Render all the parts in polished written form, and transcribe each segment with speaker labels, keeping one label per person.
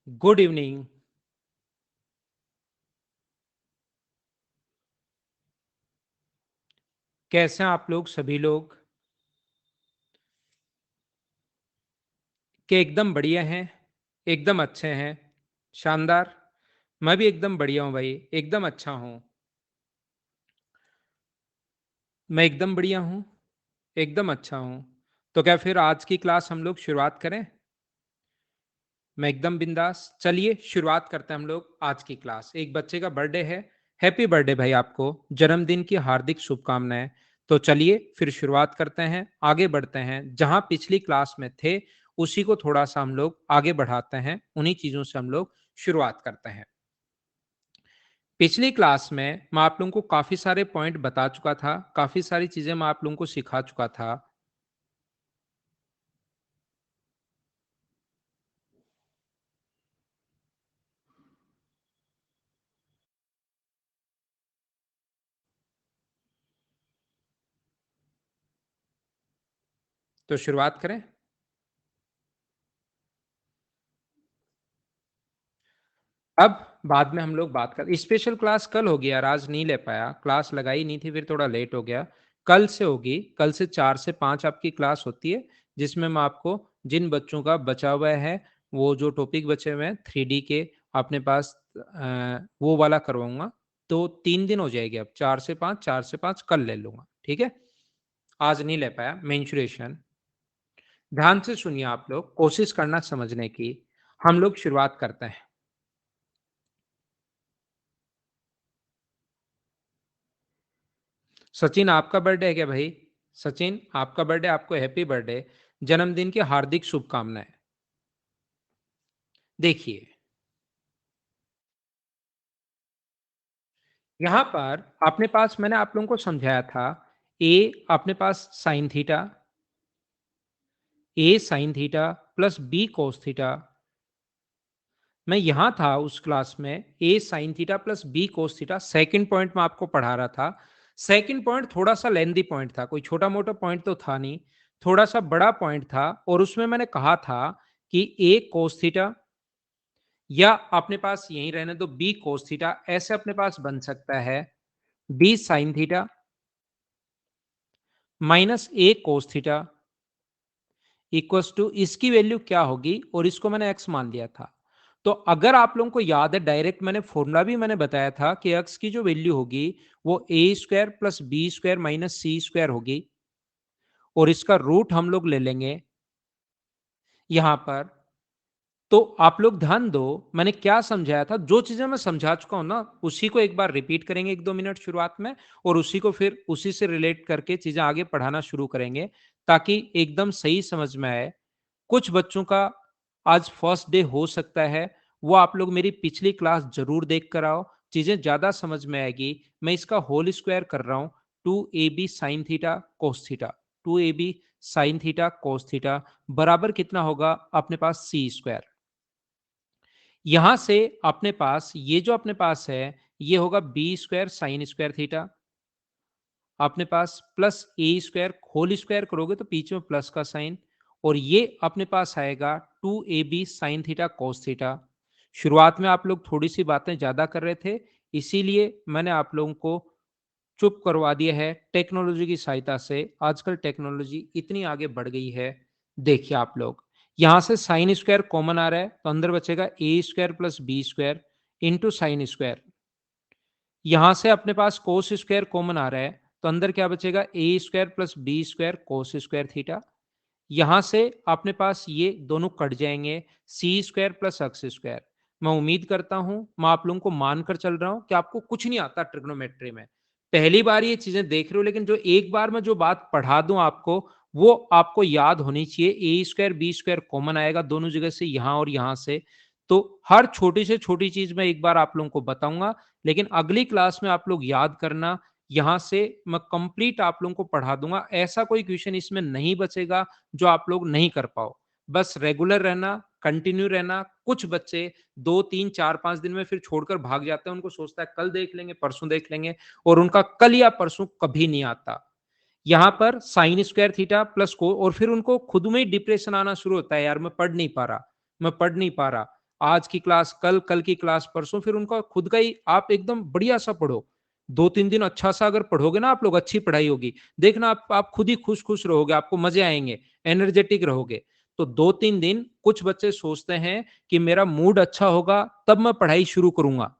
Speaker 1: Good evening. कैसे हैं आप लोग सभी लोग? कि एकदम बढ़िया हैं, एकदम अच्छे हैं, शानदार। मैं भी एकदम बढ़िया हूँ भाई, एकदम अच्छा हूँ। मैं एकदम बढ़िया हूँ, एकदम अच्छा हूँ। तो क्या फिर आज की क्लास हम लोग शुरुआत करें? मैं एकदम बिंदास। चलिए शुरुआत करते हैं हम लोग आज की क्लास। एक बच्चे का बर्थडे है। हैप्पी बर्थडे भाई आपको। जन्मदिन की हार्दिक शुभकामनाएं। तो चलिए फिर शुरुआत करते हैं, आगे बढ़ते हैं। जहां पिछली क्लास में थे उसी को थोड़ा सा हम लोग आगे बढ़ाते हैं, उन्हीं चीजों से हम लोग शुरुआत करते हैं। पिछली क्लास में मैं आप लोगों को काफी सारे पॉइंट बता चुका था, काफी सारी चीजें मैं आप लोगों को सिखा चुका था। तो शुरुआत करें। अब बाद में हम लोग बात कर, स्पेशल क्लास कल होगी यार, आज नहीं ले पाया, क्लास लगाई नहीं थी, फिर थोड़ा लेट हो गया। कल से होगी, कल से 4 से 5 आपकी क्लास होती है, जिसमें मैं आपको जिन बच्चों का बचा हुआ है, वो जो टॉपिक बचे हुए हैं 3D के अपने पास, वो वाला करवाऊंगा। तो 3 दिन हो जाएगी, अब 4 से 5, 4 से 5 कल ले लूंगा, ठीक है। आज नहीं ले पाया मेंशुरेशन। ध्यान से सुनिए आप लोग, कोशिश करना समझने की। हम लोग शुरुआत करते हैं। सचिन आपका बर्थडे है क्या भाई? सचिन आपका बर्थडे, आपको हैप्पी बर्थडे, जन्मदिन की हार्दिक शुभकामनाएं। देखिए यहां पर अपने पास मैंने आप लोगों को समझाया था, ए अपने पास sine theta, A sine theta plus B cos theta. मैं यहां था उस क्लास में, A sine theta plus B cos theta second point में आपको पढ़ा रहा था। सेकंड पॉइंट थोड़ा सा लेंदी पॉइंट था, कोई छोटा मोटा पॉइंट तो था नहीं, थोड़ा सा बड़ा पॉइंट था। और उसमें मैंने कहा था कि ए कोस थीटा, या अपने पास यही रहने दो बी कोस थीटा, ऐसे अपने पास बन सकता है B sine theta minus A cos theta equals to, इसकी वैल्यू क्या होगी, और इसको मैंने एक्स मान लिया था। तो अगर आप लोगों को याद है, डायरेक्ट मैंने फॉर्मूला भी मैंने बताया था कि एक्स की जो वैल्यू होगी वो A square plus B square minus C square होगी, और इसका रूट हम लोग ले लेंगे यहां पर। तो आप लोग ध्यान दो, मैंने क्या समझाया था, जो चीजें मैं समझा चुका हूं ना, उसी को एक बार रिपीट करेंगे 1-2 मिनट शुरुआत में, और उसी को फिर उसी से रिलेट करके चीजें आगे पढ़ाना शुरू करेंगे, ताकि एकदम सही समझ में आए। कुछ बच्चों का आज फर्स्ट डे हो सकता है, वो आप लोग मेरी पिछली क्लास जरूर देख कर आओ, चीजें ज्यादा समझ में आएगी। मैं इसका होल स्क्वायर कर रहा हूं, 2ab sign theta cos theta, 2ab sign theta cos theta बराबर कितना होगा अपने पास सी स्क्वायर। यहां से अपने पास ये जो अपने पास है, ये होगा B square sine square theta, अपने पास plus A square, whole square करोगे तो बीच में प्लस का साइन, और ये अपने पास आएगा 2ab sign theta cos theta. शुरुआत में आप लोग थोड़ी सी बातें ज्यादा कर रहे थे, इसीलिए मैंने आप लोगों को चुप करवा दिया है टेक्नोलॉजी की सहायता से। आजकल टेक्नोलॉजी इतनी आगे बढ़ गई है। देखिए आप लोग, यहां से साइन स्क्वायर कॉमन आ रहा है, तो अंदर बचेगा A square plus B square into sine square. यहां से अपने पास कोस स्क्वायर कॉमन आ रहा है, तो अंदर क्या बचेगा A square plus B square cos square theta. यहां से अपने पास ये दोनों कट जाएंगे, C square plus X square. मैं उम्मीद करता हूं, मैं आप लोगों को मानकर चल रहा हूं कि आपको कुछ नहीं आता ट्रिग्नोमेट्री में, पहली बार ये चीजें देख रहे हो, लेकिन जो एक बार मैं जो बात पढ़ा दूं आपको, वो आपको याद होनी चाहिए। ए स्क्वायर बी स्क्वायर कॉमन आएगा दोनों जगह से, यहां और यहां से। तो हर छोटी से छोटी चीज मैं एक बार आप लोगों को बताऊंगा, लेकिन अगली क्लास में आप लोग याद करना, यहां से मैं कंप्लीट आप लोगों को पढ़ा दूंगा, ऐसा कोई क्वेश्चन इसमें नहीं बचेगा जो आप लोग नहीं कर पाओ। बस रेगुलर रहना, कंटिन्यू रहना। कुछ बच्चे 2-3-4-5 दिन में फिर छोड़कर भाग जाते हैं, उनको सोचता है कल देख लेंगे, परसों देख लेंगे, और उनका कल या परसों कभी नहीं आता। यहां पर साइन स्क्वायर थीटा प्लस को, और फिर उनको खुद में ही डिप्रेशन आना शुरू होता है, यार मैं पढ़ नहीं पा रहा, मैं पढ़ नहीं पा रहा। आज की क्लास कल, कल की क्लास परसों, फिर उनका खुद का ही आप एकदम बढ़िया सा पढ़ो। 2-3 दिन अच्छा सा अगर पढ़ोगे ना आप लोग, अच्छी पढ़ाई होगी। देखना आप खुद ही खुश-खुश रहोगे, आपको मज़े आएँगे, एनर्जेटिक रहोगे। तो 2-3 दिन कुछ बच्चे सोचते हैं कि मेरा मूड अच्छा होगा तब मैं पढ़ाई शुरू करूँगा।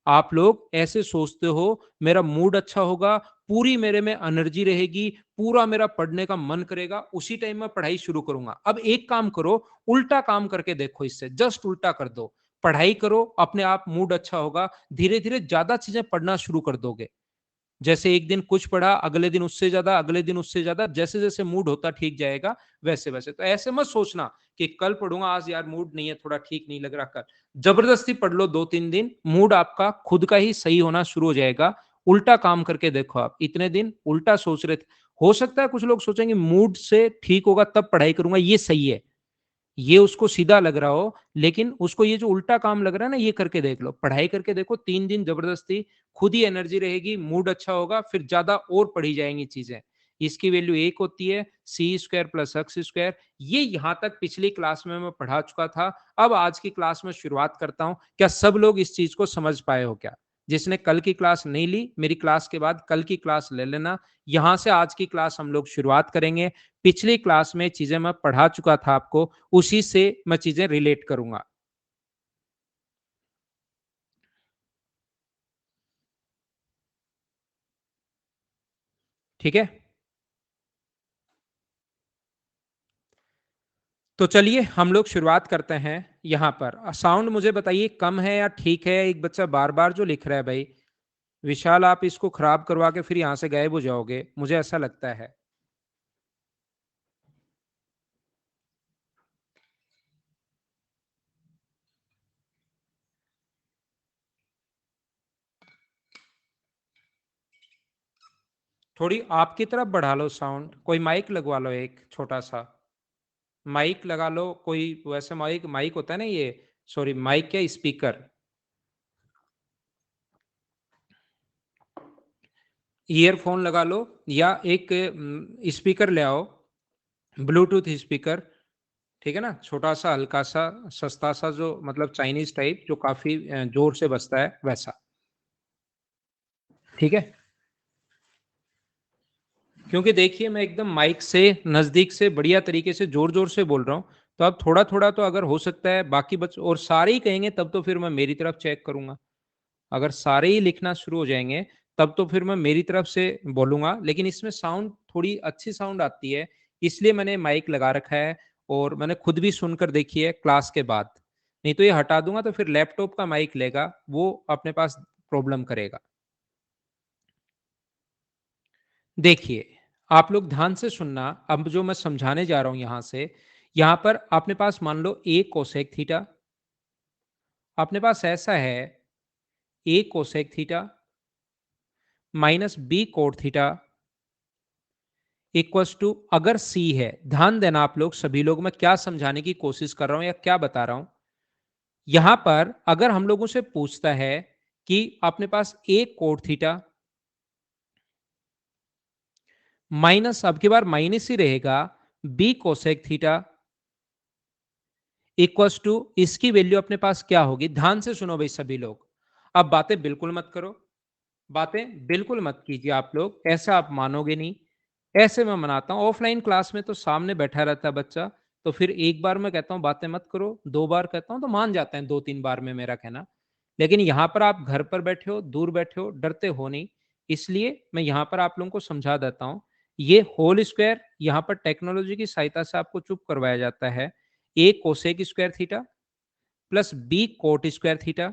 Speaker 1: आप लोग ऐसे सोचते हो मेरा मूड अच्छा होगा, पूरी मेरे में एनर्जी रहेगी, पूरा मेरा पढ़ने का मन करेगा, उसी टाइम मैं पढ़ाई शुरू करूँगा। अब एक काम करो, उल्टा काम करके देखो इससे, जस्ट उल्टा कर दो। पढ़ाई करो, अपने आप मूड अच्छा होगा, धीरे-धीरे ज़्यादा चीज़ें पढ़ना शुरू कर दोगे। जैसे एक दिन कुछ पढ़ा, अगले दिन उससे ज़्यादा, अगले दिन उससे ज़्यादा, जैसे-जैसे मूड होता ठीक जाएगा, वैसे-वैसे। तो ऐसे मत सोचना कि कल पढ़ूँगा, आज यार मूड नहीं है, थोड़ा ठीक नहीं लग रहा कल। ज़बरदस्ती पढ़ लो 2-3 दिन, मूड आपका खुद का ही सही होना शुरू हो जाएगा। उल्टा काम करके देखो आप, इतने दिन उल्टा सोच रहे थे। हो सकता है कुछ लोग सोचेंगे मूड से ठीक होगा तब पढ़ाई करूँगा, ये सही है। ये उसको सीधा लग रहा हो, लेकिन उसको ये जो उल्टा काम लग रहा है ना, ये करके देख लो। पढ़ाई करके देखो 3 दिन ज़बरदस्ती, खुद ही एनर्जी रहेगी, मूड अच्छा होगा, फिर ज़्यादा और पढ़ी जाएँगी चीज़ें। इसकी वैल्यू 1 होती है, सी स्क्वायर प्लस एक्स स्क्वायर। ये यहाँ तक पिछली क्लास में मैं पढ़ा चुका था। अब आज की क्लास में शुरुआत करता हूँ। क्या सब लोग इस चीज़ को समझ पाए हो क्या? जिसने कल की क्लास नहीं ली, मेरी क्लास के बाद कल की क्लास ले लेना। यहाँ से आज की क्लास हम लोग शुरुआत करेंगे। पिछली क्लास में चीज़ें मैं पढ़ा चुका था आपको, उसी से मैं चीज़ें रिलेट करूँगा। ठीक है? तो चलिए हम लोग शुरुआत करते हैं यहाँ पर। साउंड मुझे बताइए कम है या ठीक है? एक बच्चा बार-बार जो लिख रहा है भाई, विशाल आप इसको खराब करवा के फिर यहाँ से गायब हो जाओगे, मुझे ऐसा लगता है। थोड़ी आपकी तरफ बढ़ा लो साउंड, कोई माइक लगवा लो एक छोटा-सा। माइक लगा लो, कोई वैसे माइक माइक होता है ना ये, सॉरी माइक क्या स्पीकर, ईयरफ़ोन लगा लो या एक स्पीकर ले आओ, ब्लूटूथ स्पीकर। ठीक है ना? छोटा-सा, हल्का-सा, सस्ता-सा जो मतलब चाइनीज़ टाइप जो काफ़ी ज़ोर से बजता है वैसा। ठीक है? क्योंकि देखिए मैं एकदम माइक से नज़दीक से बढ़िया तरीके से ज़ोर-ज़ोर से बोल रहा हूँ। तो अब थोड़ा-थोड़ा तो अगर हो सकता है बाकी बच और सारे ही कहेंगे तब तो फिर मैं मेरी तरफ चेक करूँगा। अगर सारे ही लिखना शुरू हो जाएँगे तब तो फिर मैं मेरी तरफ से बोलूँगा। लेकिन इसमें साउंड थोड़ी अच्छी साउंड आती है, इसलिए मैंने माइक लगा रखा है और मैंने खुद भी सुनकर देखी है क्लास के बाद। नहीं तो ये हटा दूँगा तो फिर लैपटॉप का माइक लेगा, वो अपने पास प्रॉब्लम करेगा। देखिए, आप लोग ध्यान से सुनना, अब जो मैं समझाने जा रहा हूँ यहाँ पर अपने पास मान लो a कोसेक थीटा, अपने पास ऐसा है a cosec theta minus b cot theta equals to, अगर c है, ध्यान देना आप लोग सभी लोग, मैं क्या समझाने की कोशिश कर रहा हूँ या क्या बता रहा हूँ। यहाँ पर अगर हम लोगों से पूछता है कि अपने पास a कोट थीटा माइनस, अब की बार माइनस ही रहेगा, b cosec theta equals to, इसकी वैल्यू अपने पास क्या होगी? ध्यान से सुनो भाई सभी लोग। अब बातें बिल्कुल मत करो, बातें बिल्कुल मत कीजिए आप लोग, ऐसा आप मानोगे नहीं। ऐसे मैं मनाता हूँ, ऑफलाइन क्लास में तो सामने बैठा रहता है बच्चा, तो फिर एक बार मैं कहता हूँ बातें मत करो, 2 बार कहता हूँ तो मान जाते हैं 2-3 बार में मेरा कहना। लेकिन यहाँ पर आप घर पर बैठे हो, दूर बैठे हो, डरते हो नहीं, इसलिए मैं यहाँ पर आप लोगों को समझा देता हूँ। ये होल स्क्वायर यहाँ पर टेक्नोलॉजी की सहायता से आपको चुप करवाया जाता है। a cosec square theta plus b cot square theta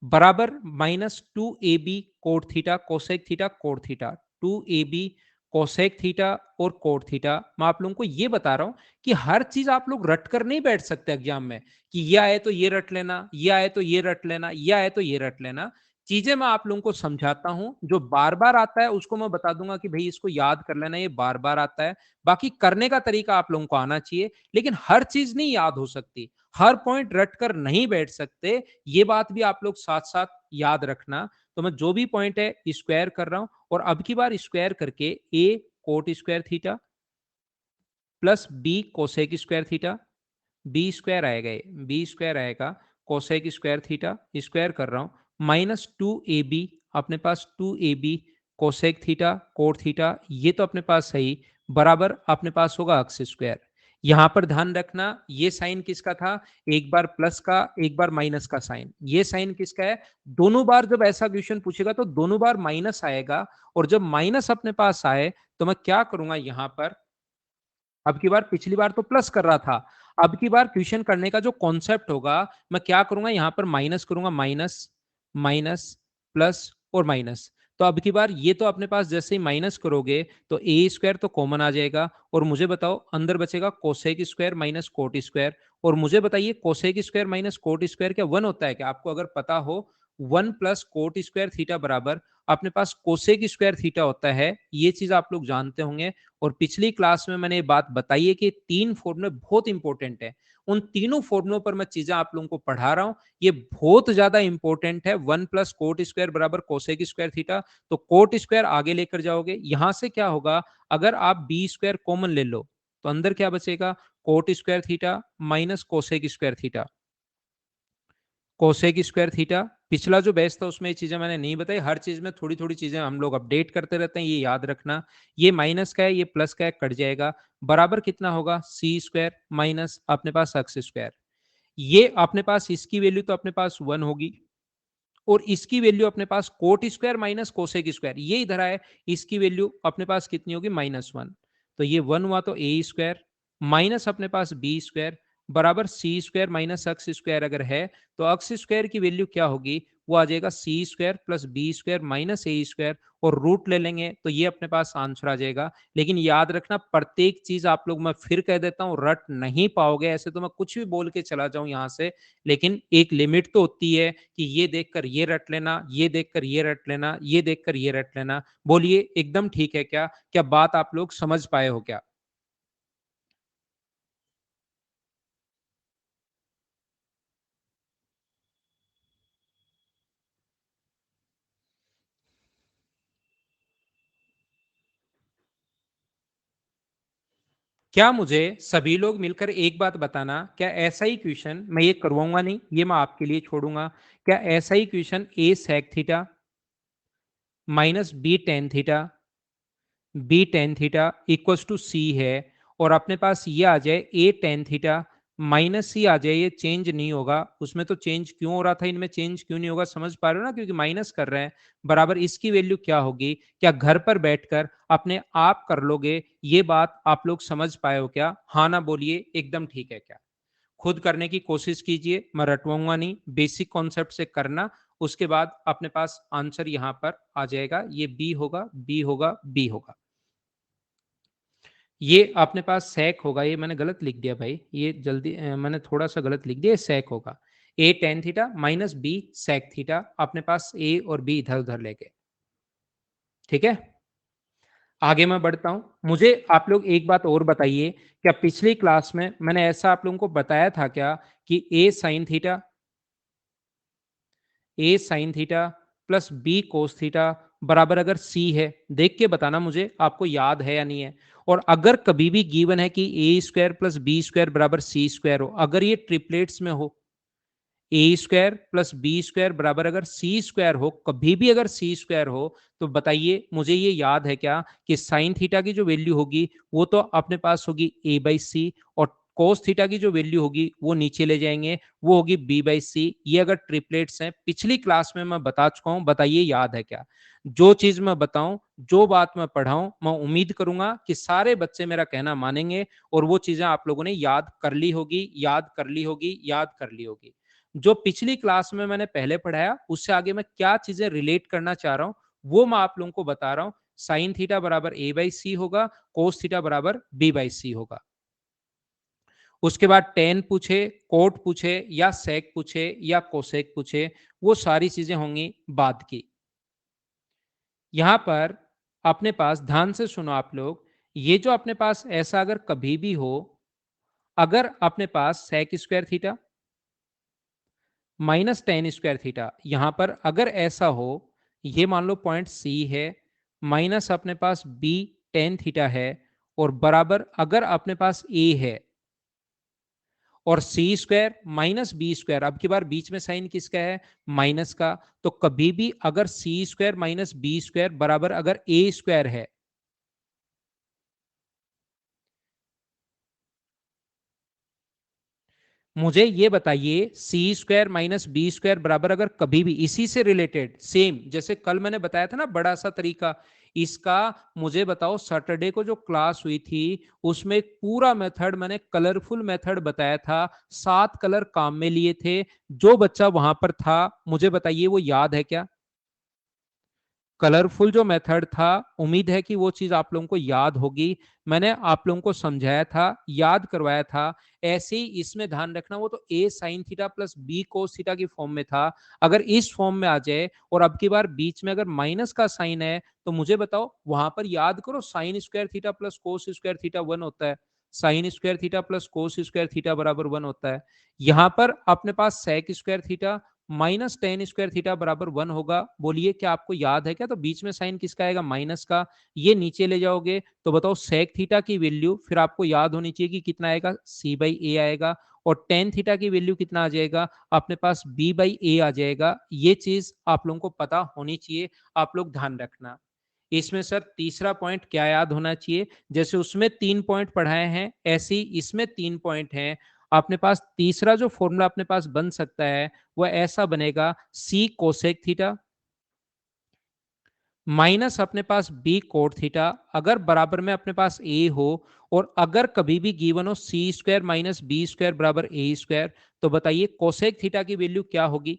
Speaker 1: बराबर minus 2ab cot theta cosec theta cot theta, 2ab cosec theta और कोट थीटा। मैं आप लोगों को ये बता रहा हूं कि हर चीज आप लोग रट कर नहीं बैठ सकते एग्जाम में कि ये आए तो ये रट लेना, ये आए तो ये रट लेना, ये आए तो ये रट लेना। चीजें मैं आप लोगों को समझाता हूं, जो बार बार आता है उसको मैं बता दूंगा कि भाई इसको याद कर लेना, ये बार बार आता है। बाकी करने का तरीका आप लोगों को आना चाहिए, लेकिन हर चीज नहीं याद हो सकती, हर पॉइंट रट कर नहीं बैठ सकते, ये बात भी आप लोग साथ साथ याद रखना। तो मैं जो भी पॉइंट है स्क्वायर कर रहा हूं और अब की बार स्क्वायर करके a cot square theta plus b cosec square theta B square आएगा, ये बी स्क्वायर आएगा कोसेक स्क्वायर थीटा, स्क्वायर कर रहा हूं, माइनस 2ab अपने पास 2ab cosec theta cot theta, ये तो अपने पास सही, बराबर अपने पास होगा अक्स स्क्वायर। यहां पर ध्यान रखना ये साइन किसका था, एक बार प्लस का एक बार माइनस का साइन, ये साइन किसका है, दोनों बार जब ऐसा क्वेश्चन पूछेगा तो दोनों बार माइनस आएगा, और जब माइनस अपने पास आए तो मैं क्या करूंगा यहां पर, अब की बार पिछली बार तो प्लस कर रहा था, अब की बार क्वेश्चन करने का जो कॉन्सेप्ट होगा, मैं क्या करूंगा यहां पर माइनस करूंगा, माइनस माइनस प्लस और माइनस। तो अब की बार ये तो अपने पास जैसे ही माइनस करोगे तो ए स्क्वायर तो कॉमन आ जाएगा, और मुझे बताओ अंदर बचेगा cosec square minus cot square. और मुझे बताइए cosec square minus cot square क्या वन होता है क्या, आपको अगर पता हो, one plus coat square theta बराबर अपने पास कोसेक स्क्वायर थीटा होता है, ये चीज आप लोग जानते होंगे। और पिछली क्लास में मैंने ये बात बताई है कि तीन फॉर्मूले बहुत इंपॉर्टेंट है, उन तीनों फॉर्मूलों पर मैं चीजें आप लोगों को पढ़ा रहा हूं, ये बहुत ज्यादा इंपॉर्टेंट है। वन प्लस कोट स्क्वायर बराबर कोसेक स्क्वायर थीटा, तो कोट स्क्वायर आगे लेकर जाओगे, यहां से क्या होगा, अगर आप बी स्क्वायर कॉमन ले लो तो अंदर क्या बचेगा, coat square theta minus cosec square theta, cosec square theta. पिछला जो बैच था उसमें ये चीजें मैंने नहीं बताई, हर चीज में थोड़ी थोड़ी चीजें हम लोग अपडेट करते रहते हैं, ये याद रखना। ये माइनस का है, ये प्लस का है, कट जाएगा, बराबर कितना होगा, सी स्क्वायर माइनस अपने पास एक्स स्क्वायर। ये अपने पास इसकी वैल्यू तो अपने पास वन होगी, और इसकी वैल्यू अपने पास cot square minus cosec square, ये इधर आए, इसकी वैल्यू अपने पास कितनी होगी, माइनस वन। तो ये वन हुआ तो ए स्क्वायर माइनस अपने पास बी स्क्वायर बराबर सी स्क्वायर माइनस एक्स स्क्वायर अगर है, तो एक्स स्क्वायर की वैल्यू क्या होगी, वो आ जाएगा C square plus B square minus A square, और रूट ले लेंगे तो ये अपने पास आंसर आ जाएगा। लेकिन याद रखना प्रत्येक चीज आप लोग, मैं फिर कह देता हूं, रट नहीं पाओगे, ऐसे तो मैं कुछ भी बोल के चला जाऊं यहां से, लेकिन एक लिमिट तो होती है कि ये देखकर ये रट लेना, ये देखकर ये रट लेना, ये देखकर ये रट लेना। बोलिए एकदम ठीक है क्या, क्या बात आप लोग समझ पाए हो क्या। क्या मुझे सभी लोग मिलकर एक बात बताना, क्या ऐसा ही क्वेश्चन, मैं ये करवाऊंगा नहीं, ये मैं आपके लिए छोड़ूंगा, क्या ऐसा ही question A sec theta minus B tan theta B tan theta equals to C है, और अपने पास ये आ जाए A tan theta minus C आ जाए, ये चेंज नहीं होगा, उसमें तो चेंज क्यों हो रहा था, इनमें चेंज क्यों नहीं होगा, समझ पा रहे हो ना, क्योंकि माइनस कर रहे हैं, बराबर इसकी वैल्यू क्या होगी, क्या घर पर बैठकर अपने आप कर लोगे, ये बात आप लोग समझ पाए हो क्या, हाँ ना बोलिए एकदम ठीक है क्या। खुद करने की कोशिश कीजिए, मैं रटवाऊंगा नहीं, बेसिक कॉन्सेप्ट से करना, उसके बाद अपने पास आंसर यहां पर आ जाएगा, ये बी होगा बी होगा बी होगा। ये अपने पास sec होगा, ये मैंने गलत लिख दिया भाई, ये जल्दी मैंने थोड़ा सा गलत लिख दिया, sec होगा a tan theta minus B sec theta, अपने पास a और b इधर उधर लेके, ठीक है। आगे मैं बढ़ता हूं, मुझे आप लोग एक बात और बताइए, क्या पिछली क्लास में मैंने ऐसा आप लोगों को बताया था क्या कि a sin theta plus b cos theta बराबर अगर c है, देख के बताना मुझे आपको याद है या नहीं है। और अगर कभी भी गिवन है कि ए स्क्वायर प्लस बी स्क्वायर बराबर सी स्क्वायर हो, अगर ये ट्रिपलेट्स में हो, ए स्क्वायर प्लस बी स्क्वायर बराबर अगर सी स्क्वायर हो, कभी भी अगर सी स्क्वायर हो, तो बताइए मुझे ये याद है क्या कि साइन थीटा की जो वैल्यू होगी वो तो अपने पास होगी ए बाई सी, और कोस थीटा की जो वैल्यू होगी वो नीचे ले जाएंगे, वो होगी बी बाई सी। ये अगर ट्रिपलेट्स हैं, पिछली क्लास में मैं बता चुका हूं, बताइए याद है क्या। जो चीज मैं बताऊं, जो बात मैं पढ़ाऊं, मैं उम्मीद करूंगा कि सारे बच्चे मेरा कहना मानेंगे, और वो चीजें आप लोगों ने याद कर ली होगी, याद कर ली होगी, याद कर ली होगी। जो पिछली क्लास में मैंने पहले पढ़ाया उससे आगे मैं क्या चीजें रिलेट करना चाह रहा हूं, वो मैं आप लोगों को बता रहा हूं। साइन थीटा बराबर ए बाई सी होगा, कोस थीटा बराबर बी बाई सी होगा। उसके बाद टेन पूछे, कोट पूछे, या सेक पूछे, या कोसेक पूछे, वो सारी चीजें होंगी बाद की। यहां पर अपने पास ध्यान से सुनो आप लोग, ये जो अपने पास ऐसा अगर कभी भी हो, अगर अपने पास sec square theta minus tan square theta, यहां पर अगर ऐसा हो, ये मान लो पॉइंट सी है, माइनस अपने पास बी टेन थीटा है, और बराबर अगर अपने पास ए है, और सी स्क्वायर माइनस बी स्क्वायर, अब की बार बीच में साइन किसका है, माइनस का। तो कभी भी अगर सी स्क्वायर माइनस बी स्क्वायर बराबर अगर ए स्क्वायर है, मुझे ये बताइए सी स्क्वायर माइनस बी स्क्वायर बराबर अगर कभी भी इसी से रिलेटेड सेम जैसे कल मैंने बताया था ना बड़ा सा तरीका इसका, मुझे बताओ सैटरडे को जो क्लास हुई थी उसमें एक पूरा मेथड मैंने कलरफुल मेथड बताया था, 7 कलर काम में लिए थे। जो बच्चा वहां पर था मुझे बताइए वो याद है क्या? कलरफुल जो मेथड था, उम्मीद है कि वो चीज आप लोगों को याद होगी। मैंने आप लोगों को समझाया था, याद करवाया था। ऐसे ही इसमें ध्यान रखना, वो तो A sine theta plus B cos theta की फॉर्म में था। अगर इस फॉर्म में आ जाए और अब की बार बीच में अगर माइनस का साइन है तो मुझे बताओ वहां पर याद करो sine square theta plus cos square theta 1 होता है। Sine square theta plus cos square theta बराबर 1 होता है। यहां पर अपने पास sec square theta minus tan square theta बराबर 1 होगा। बोलिए क्या आपको याद है क्या? तो बीच में साइन किसका आएगा, माइनस का। ये नीचे ले जाओगे तो बताओ सेक थीटा की वैल्यू फिर आपको याद होनी चाहिए कि कितना आएगा, सी बाई ए आएगा। और टेन थीटा की वैल्यू कितना आ जाएगा अपने पास, बी बाई ए आ जाएगा। ये चीज आप लोगों को पता होनी चाहिए, आप लोग ध्यान रखना। इसमें सर तीसरा पॉइंट क्या याद होना चाहिए, जैसे उसमें 3 पॉइंट पढ़ाए हैं ऐसे ही इसमें 3 पॉइंट हैं। अपने पास तीसरा जो फॉर्मूला अपने पास बन सकता है वो ऐसा बनेगा, सी कोसेक थीटा माइनस अपने पास बी कोट थीटा, अगर बराबर में अपने पास ए हो और अगर कभी भी गिवन हो सी स्क्वायर माइनस बी स्क्वायर बराबर ए स्क्वायर, तो बताइए कोसेक थीटा की वैल्यू क्या होगी।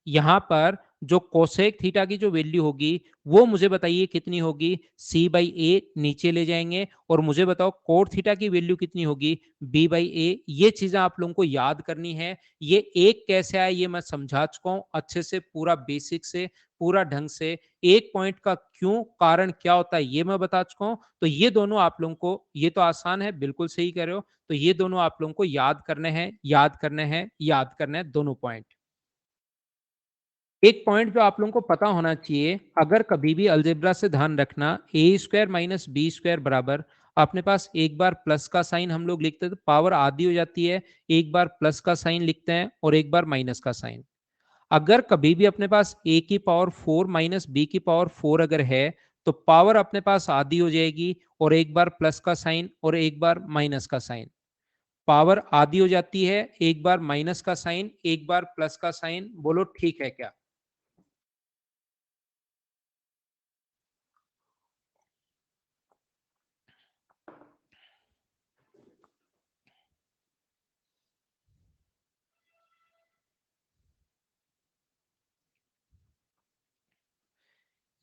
Speaker 1: यहां पर जो कोसेक थीटा की जो वैल्यू होगी वो मुझे बताइए कितनी होगी, सी बाई ए नीचे ले जाएंगे और मुझे बताओ कोट थीटा की वैल्यू कितनी होगी, बी बाई ए। ये चीजें आप लोगों को याद करनी है। ये एक कैसे आया ये मैं समझा चुका हूं अच्छे से, पूरा बेसिक से पूरा ढंग से। एक पॉइंट का क्यों कारण क्या होता है ये मैं बता चुका हूं। तो ये दोनों आप लोगों को, ये तो आसान है, बिल्कुल सही कह रहे हो। तो ये दोनों आप लोगों को याद करने हैं, याद करने हैं, याद करने हैं दोनों पॉइंट। एक पॉइंट जो आप लोगों को पता होना चाहिए, अगर कभी भी अलजेब्रा से ध्यान रखना, ए स्क्वायर माइनस बी स्क्वायर बराबर अपने पास एक बार प्लस का साइन हम लोग लिखते हैं तो पावर आधी हो जाती है, एक बार प्लस का साइन लिखते हैं और एक बार माइनस का साइन। अगर कभी भी अपने पास ए की पावर 4 माइनस बी की पावर 4 अगर है तो पावर अपने पास आधी हो जाएगी और एक बार प्लस का साइन और एक बार माइनस का साइन। पावर आधी हो जाती है, एक बार माइनस का साइन एक बार प्लस का साइन। बोलो ठीक है क्या?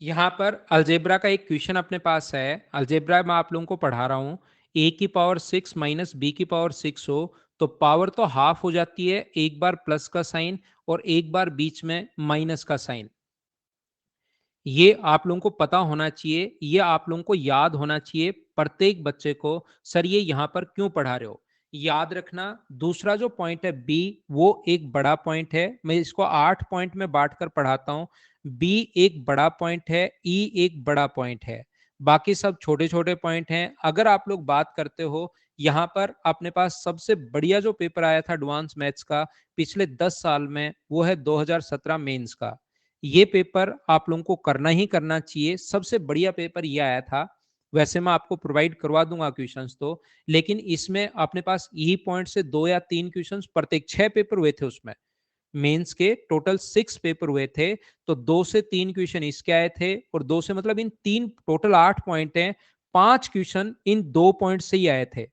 Speaker 1: यहाँ पर अलजेब्रा का एक क्वेश्चन अपने पास है। अलजेब्रा मैं आप लोगों को पढ़ा रहा हूँ। ए की पावर 6 माइनस बी की पावर 6 हो तो पावर तो हाफ हो जाती है, एक बार प्लस का साइन और एक बार बीच में माइनस का साइन। ये आप लोगों को पता होना चाहिए, ये आप लोगों को याद होना चाहिए प्रत्येक बच्चे को। सर ये यहाँ पर क्यों पढ़ा रहे हो, याद रखना। दूसरा जो पॉइंट है बी, वो एक बड़ा पॉइंट है, मैं इसको 8 पॉइंट में बांट कर पढ़ाता हूं। बी एक बड़ा पॉइंट है, ई एक बड़ा पॉइंट है, बाकी सब छोटे छोटे पॉइंट हैं। अगर आप लोग बात करते हो, यहाँ पर अपने पास सबसे बढ़िया जो पेपर आया था एडवांस मैथ्स का पिछले 10 साल में, वो है 2017 मेंस का। ये पेपर आप लोगों को करना ही करना चाहिए, सबसे बढ़िया पेपर ये आया था। वैसे मैं आपको प्रोवाइड करवा दूंगा क्वेश्चंस तो, लेकिन इसमें अपने पास ई पॉइंट से 2 या 3 क्वेश्चंस, प्रत्येक 6 पेपर हुए थे उसमें। मेंस के टोटल 6 पेपर हुए थे, तो 2 से 3 क्वेश्चन इसके आए थे और 2 से मतलब इन तीन टोटल 8 पॉइंट हैं, 5 क्वेश्चन इन 2 पॉइंट से ही आए थे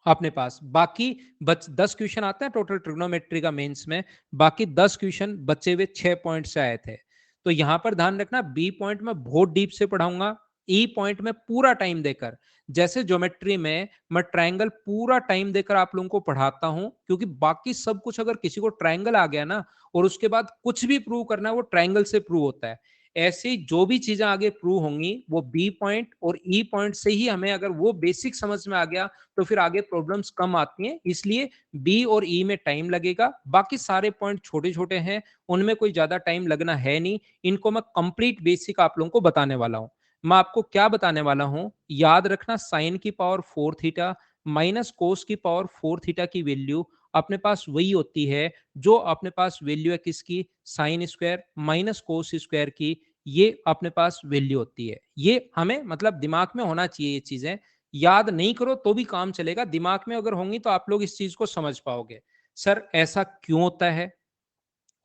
Speaker 1: अपने पास। बाकी 10 क्वेश्चन आते हैं टोटल ट्रिग्नोमेट्री का मेंस में, बाकी 10 क्वेश्चन बचे हुए 6 पॉइंट से आए थे। तो यहां पर ध्यान रखना, बी पॉइंट में बहुत डीप से पढ़ाऊंगा, ई पॉइंट में पूरा टाइम देकर। जैसे ज्योमेट्री में मैं ट्रायंगल पूरा टाइम देकर आप लोगों को पढ़ाता हूं, क्योंकि बाकी सब कुछ अगर किसी को ट्रायंगल आ गया ना और उसके बाद कुछ भी प्रूव करना है वो ट्रायंगल से प्रूव होता है। ऐसी जो भी चीजें आगे प्रूव होंगी वो बी पॉइंट और ई पॉइंट से ही, हमें अगर वो बेसिक समझ में आ गया तो फिर आगे प्रॉब्लम्स कम आती हैं। इसलिए बी और ई में टाइम लगेगा, बाकी सारे पॉइंट छोटे छोटे हैं, उनमें कोई ज्यादा टाइम लगना है नहीं। इनको मैं कंप्लीट बेसिक आप लोगों को बताने वाला हूं। मैं आपको क्या बताने वाला हूं, याद रखना, साइन की पावर 4 थीटा माइनस कोस की पावर 4 थीटा की वैल्यू अपने पास वही होती है जो अपने पास वैल्यू है किसकी, sign square minus cos square की, ये अपने पास वैल्यू होती है। ये हमें मतलब दिमाग में होना चाहिए, ये चीजें याद नहीं करो तो भी काम चलेगा, दिमाग में अगर होंगी तो आप लोग इस चीज को समझ पाओगे। सर ऐसा क्यों होता है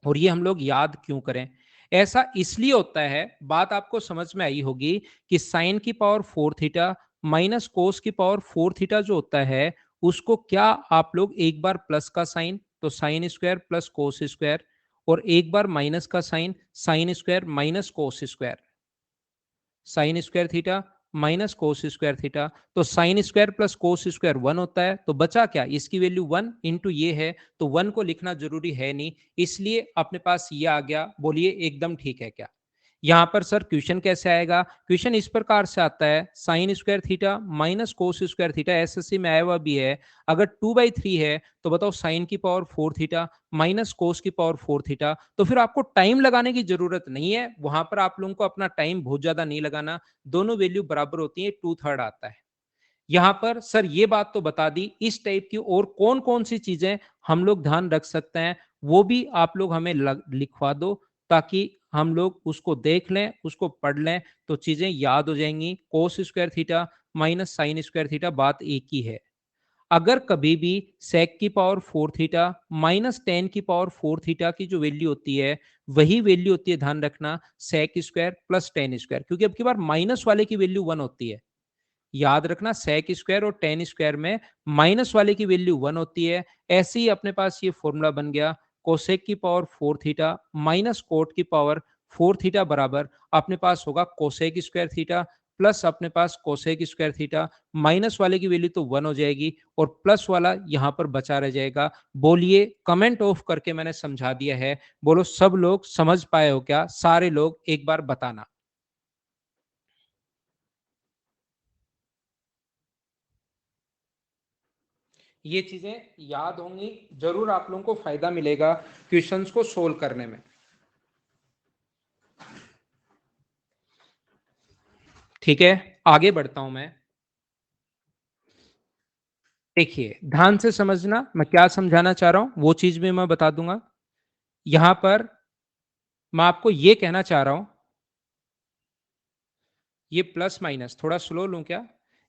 Speaker 1: और ये हम लोग याद क्यों करें? ऐसा इसलिए होता है, बात आपको समझ में आई होगी कि साइन की पावर 4 थीटा माइनस कोस की पावर 4 थीटा जो होता है, उसको क्या आप लोग एक बार प्लस का साइन तो sine square plus cos square, और एक बार माइनस का sign sine square minus cos square, sine square theta minus cos square theta. तो sine square plus cos square 1 होता है, तो बचा क्या, इसकी वैल्यू 1 इंटू ये है, तो 1 को लिखना जरूरी है नहीं, इसलिए अपने पास ये आ गया। बोलिए एकदम ठीक है क्या? यहां पर सर क्वेश्चन कैसे आएगा? क्वेश्चन इस प्रकार से आता है, sine square theta minus cos square theta SSC में आया हुआ भी है। अगर 2/3 है तो बताओ साइन की पावर 4 थीटा माइनस कोस की पावर 4 थीटा। तो फिर आपको टाइम लगाने की जरूरत नहीं है, वहां पर आप लोगों को अपना टाइम बहुत ज्यादा नहीं लगाना, दोनों वैल्यू बराबर होती है, 2/3 आता है। यहां पर सर ये बात तो बता दी, इस टाइप की और कौन कौन सी चीजें हम लोग ध्यान रख सकते हैं, वो भी आप लोग हमें लिखवा दो, ताकि हम लोग उसको देख लें, उसको पढ़ लें, तो चीजें याद हो जाएंगी। कोस square theta minus sign square theta बात एक ही है। अगर कभी भी सेक की पावर 4 थीटा माइनस टेन की पावर 4 थीटा की जो वैल्यू होती है, वही वैल्यू होती है, ध्यान रखना, sec square plus tan square, क्योंकि अब की बार माइनस वाले की वैल्यू 1 होती है। याद रखना, सेक स्क्वायर और टेन स्क्वायर में माइनस वाले की वैल्यू 1 होती है। ऐसे ही अपने पास ये फॉर्मूला बन गया, कोसेक की पावर 4 थीटा माइनस कोट की पावर 4 थीटा बराबर अपने पास होगा कोसेक स्क्वायर थीटा प्लस अपने पास कोसेक स्क्वायर थीटा। माइनस वाले की वैल्यू तो 1 हो जाएगी और प्लस वाला यहां पर बचा रह जाएगा। बोलिए, कमेंट ऑफ करके मैंने समझा दिया है, बोलो सब लोग समझ पाए हो क्या? सारे लोग एक बार बताना। ये चीजें याद होंगी, जरूर आप लोगों को फायदा मिलेगा क्वेश्चंस को सोल्व करने में। ठीक है, आगे बढ़ता हूं मैं। देखिए ध्यान से समझना, मैं क्या समझाना चाह रहा हूं वो चीज भी मैं बता दूंगा। यहां पर मैं आपको ये कहना चाह रहा हूं, ये प्लस माइनस थोड़ा स्लो लूं क्या?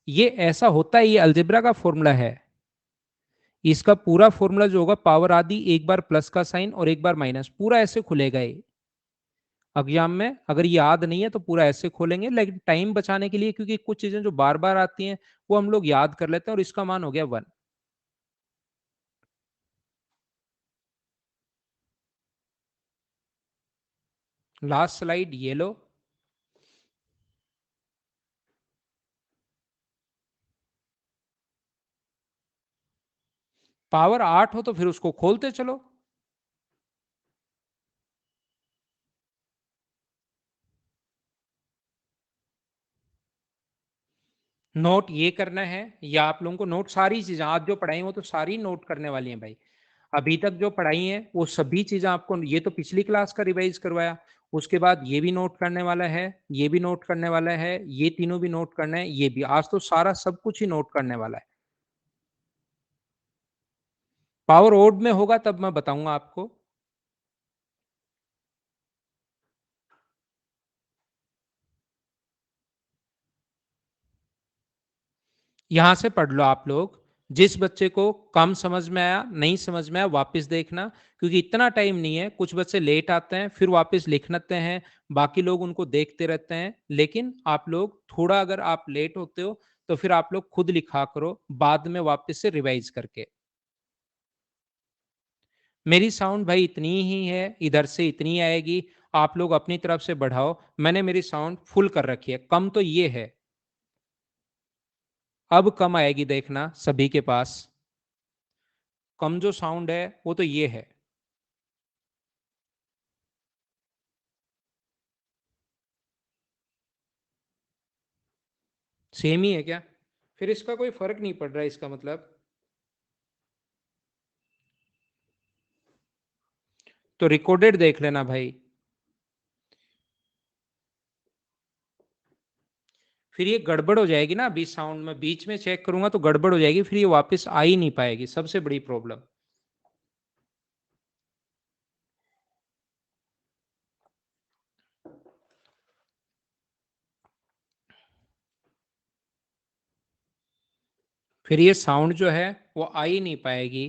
Speaker 1: ये ऐसा होता है, ये अलजेब्रा का फॉर्मूला है। इसका पूरा फॉर्मूला जो होगा, पावर आदि एक बार प्लस का साइन और एक बार माइनस, पूरा ऐसे खुलेगा ये। एग्जाम में अगर याद नहीं है तो पूरा ऐसे खोलेंगे, लेकिन टाइम बचाने के लिए, क्योंकि कुछ चीजें जो बार बार आती हैं वो हम लोग याद कर लेते हैं, और इसका मान हो गया 1। लास्ट स्लाइड ये लो। पावर 8 हो तो फिर उसको खोलते चलो। नोट ये करना है, या आप लोगों को नोट सारी चीजें आज जो पढ़ाई वो तो सारी नोट करने वाली हैं भाई। अभी तक जो पढ़ाई है वो सभी चीजें आपको, ये तो पिछली क्लास का रिवाइज करवाया, उसके बाद ये भी नोट करने वाला है, ये भी नोट करने वाला है, ये तीनों भी नोट करना है, ये भी आज तो सारा सब कुछ ही नोट करने वाला है। पावर ओड में होगा तब मैं बताऊंगा आपको। यहां से पढ़ लो आप लोग, जिस बच्चे को कम समझ में आया, नहीं समझ में आया, वापस देखना, क्योंकि इतना टाइम नहीं है। कुछ बच्चे लेट आते हैं फिर वापस लिखते हैं, बाकी लोग उनको देखते रहते हैं। लेकिन आप लोग थोड़ा, अगर आप लेट होते हो तो फिर आप लोग खुद लिखा करो बाद में वापस से रिवाइज करके। मेरी साउंड भाई इतनी ही है, इधर से इतनी आएगी, आप लोग अपनी तरफ से बढ़ाओ। मैंने मेरी साउंड फुल कर रखी है, कम तो ये है, अब कम आएगी देखना सभी के पास। कम जो साउंड है वो तो ये है। सेम ही है क्या? फिर इसका कोई फर्क नहीं पड़ रहा है, इसका मतलब। तो रिकॉर्डेड देख लेना भाई। फिर ये गड़बड़ हो जाएगी ना, अभी साउंड में बीच में चेक करूंगा तो गड़बड़ हो जाएगी, फिर ये वापस आ ही नहीं पाएगी, सबसे बड़ी प्रॉब्लम। फिर ये साउंड जो है वो आ ही नहीं पाएगी,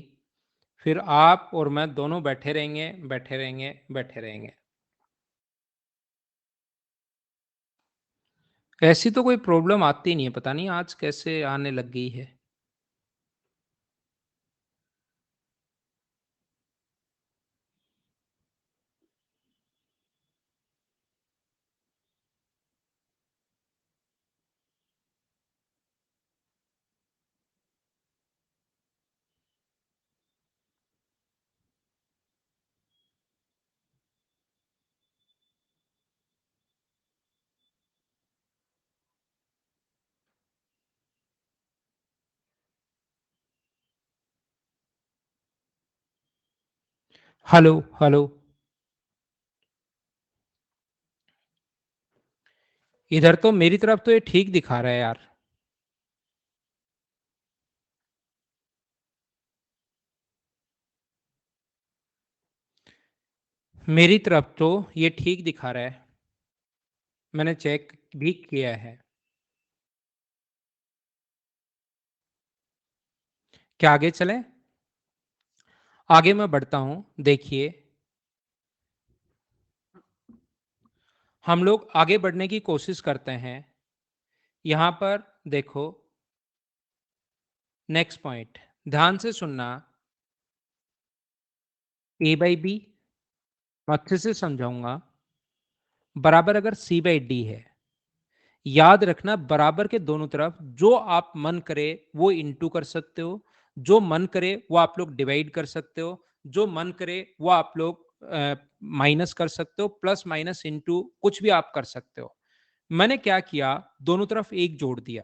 Speaker 1: फिर आप और मैं दोनों बैठे रहेंगे, बैठे रहेंगे, बैठे रहेंगे। ऐसी तो कोई प्रॉब्लम आती नहीं है, पता नहीं आज कैसे आने लग गई है। Hello, hello. इधर तो मेरी तरफ तो ये ठीक दिखा रहा है यार। मेरी तरफ तो ये ठीक दिखा रहा है, मैंने चेक भी किया है। क्या आगे चलें? आगे मैं बढ़ता हूं, देखिए। हम लोग आगे बढ़ने की कोशिश करते हैं। यहां पर देखो, नेक्स्ट पॉइंट ध्यान से सुनना। ए बाई बी, मैं अच्छे से समझाऊंगा, बराबर अगर सी बाई डी है, याद रखना बराबर के दोनों तरफ जो आप मन करे वो इंटू कर सकते हो, जो मन करे वो आप लोग डिवाइड कर सकते हो, जो मन करे वो आप लोग माइनस कर सकते हो, प्लस माइनस इंटू कुछ भी आप कर सकते हो। मैंने क्या किया, दोनों तरफ एक जोड़ दिया,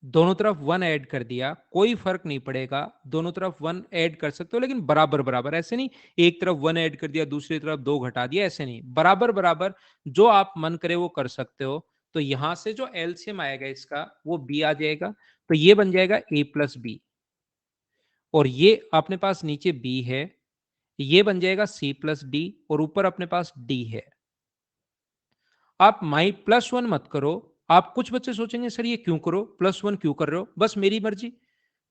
Speaker 1: दोनों तरफ वन ऐड कर दिया, कोई फर्क नहीं पड़ेगा, दोनों तरफ वन ऐड कर सकते हो लेकिन बराबर बराबर, ऐसे नहीं एक तरफ वन ऐड कर दिया दूसरी तरफ दो घटा दिया, ऐसे नहीं, बराबर बराबर जो आप मन करे वो कर सकते हो। तो यहां से जो एलसीएम आएगा इसका वो बी आ जाएगा, तो ये बन जाएगा ए प्लस बी, और ये अपने पास नीचे बी है, ये बन जाएगा सी प्लस डी, और ऊपर अपने पास डी है। आप माई प्लस वन मत करो। आप कुछ बच्चे सोचेंगे सर ये क्यों करो, प्लस वन क्यों कर रहे हो, बस मेरी मर्जी।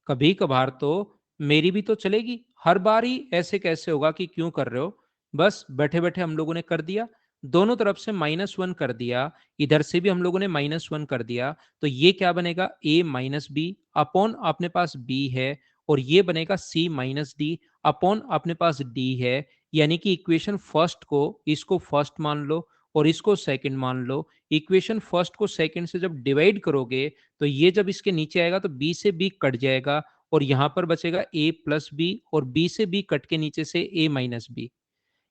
Speaker 1: कभी कभार तो मेरी भी तो चलेगी, हर बार ही ऐसे कैसे होगा कि क्यों कर रहे हो। बस बैठे बैठे हम लोगों ने कर दिया, दोनों तरफ से माइनस वन कर दिया, इधर से भी हम लोगों ने माइनस वन कर दिया, तो ये क्या बनेगा, ए माइनस बी अपॉन अपने पास बी है, और ये बनेगा सी माइनस डी अपॉन अपने पास डी है। यानी कि इक्वेशन फर्स्ट को इसको फर्स्ट मान लो और इसको सेकंड मान लो। इक्वेशन फर्स्ट को सेकंड से जब डिवाइड करोगे तो ये जब इसके नीचे आएगा तो बी से बी कट जाएगा, और यहां पर बचेगा ए प्लस बी, और बी से बी कट के नीचे से ए माइनस बी।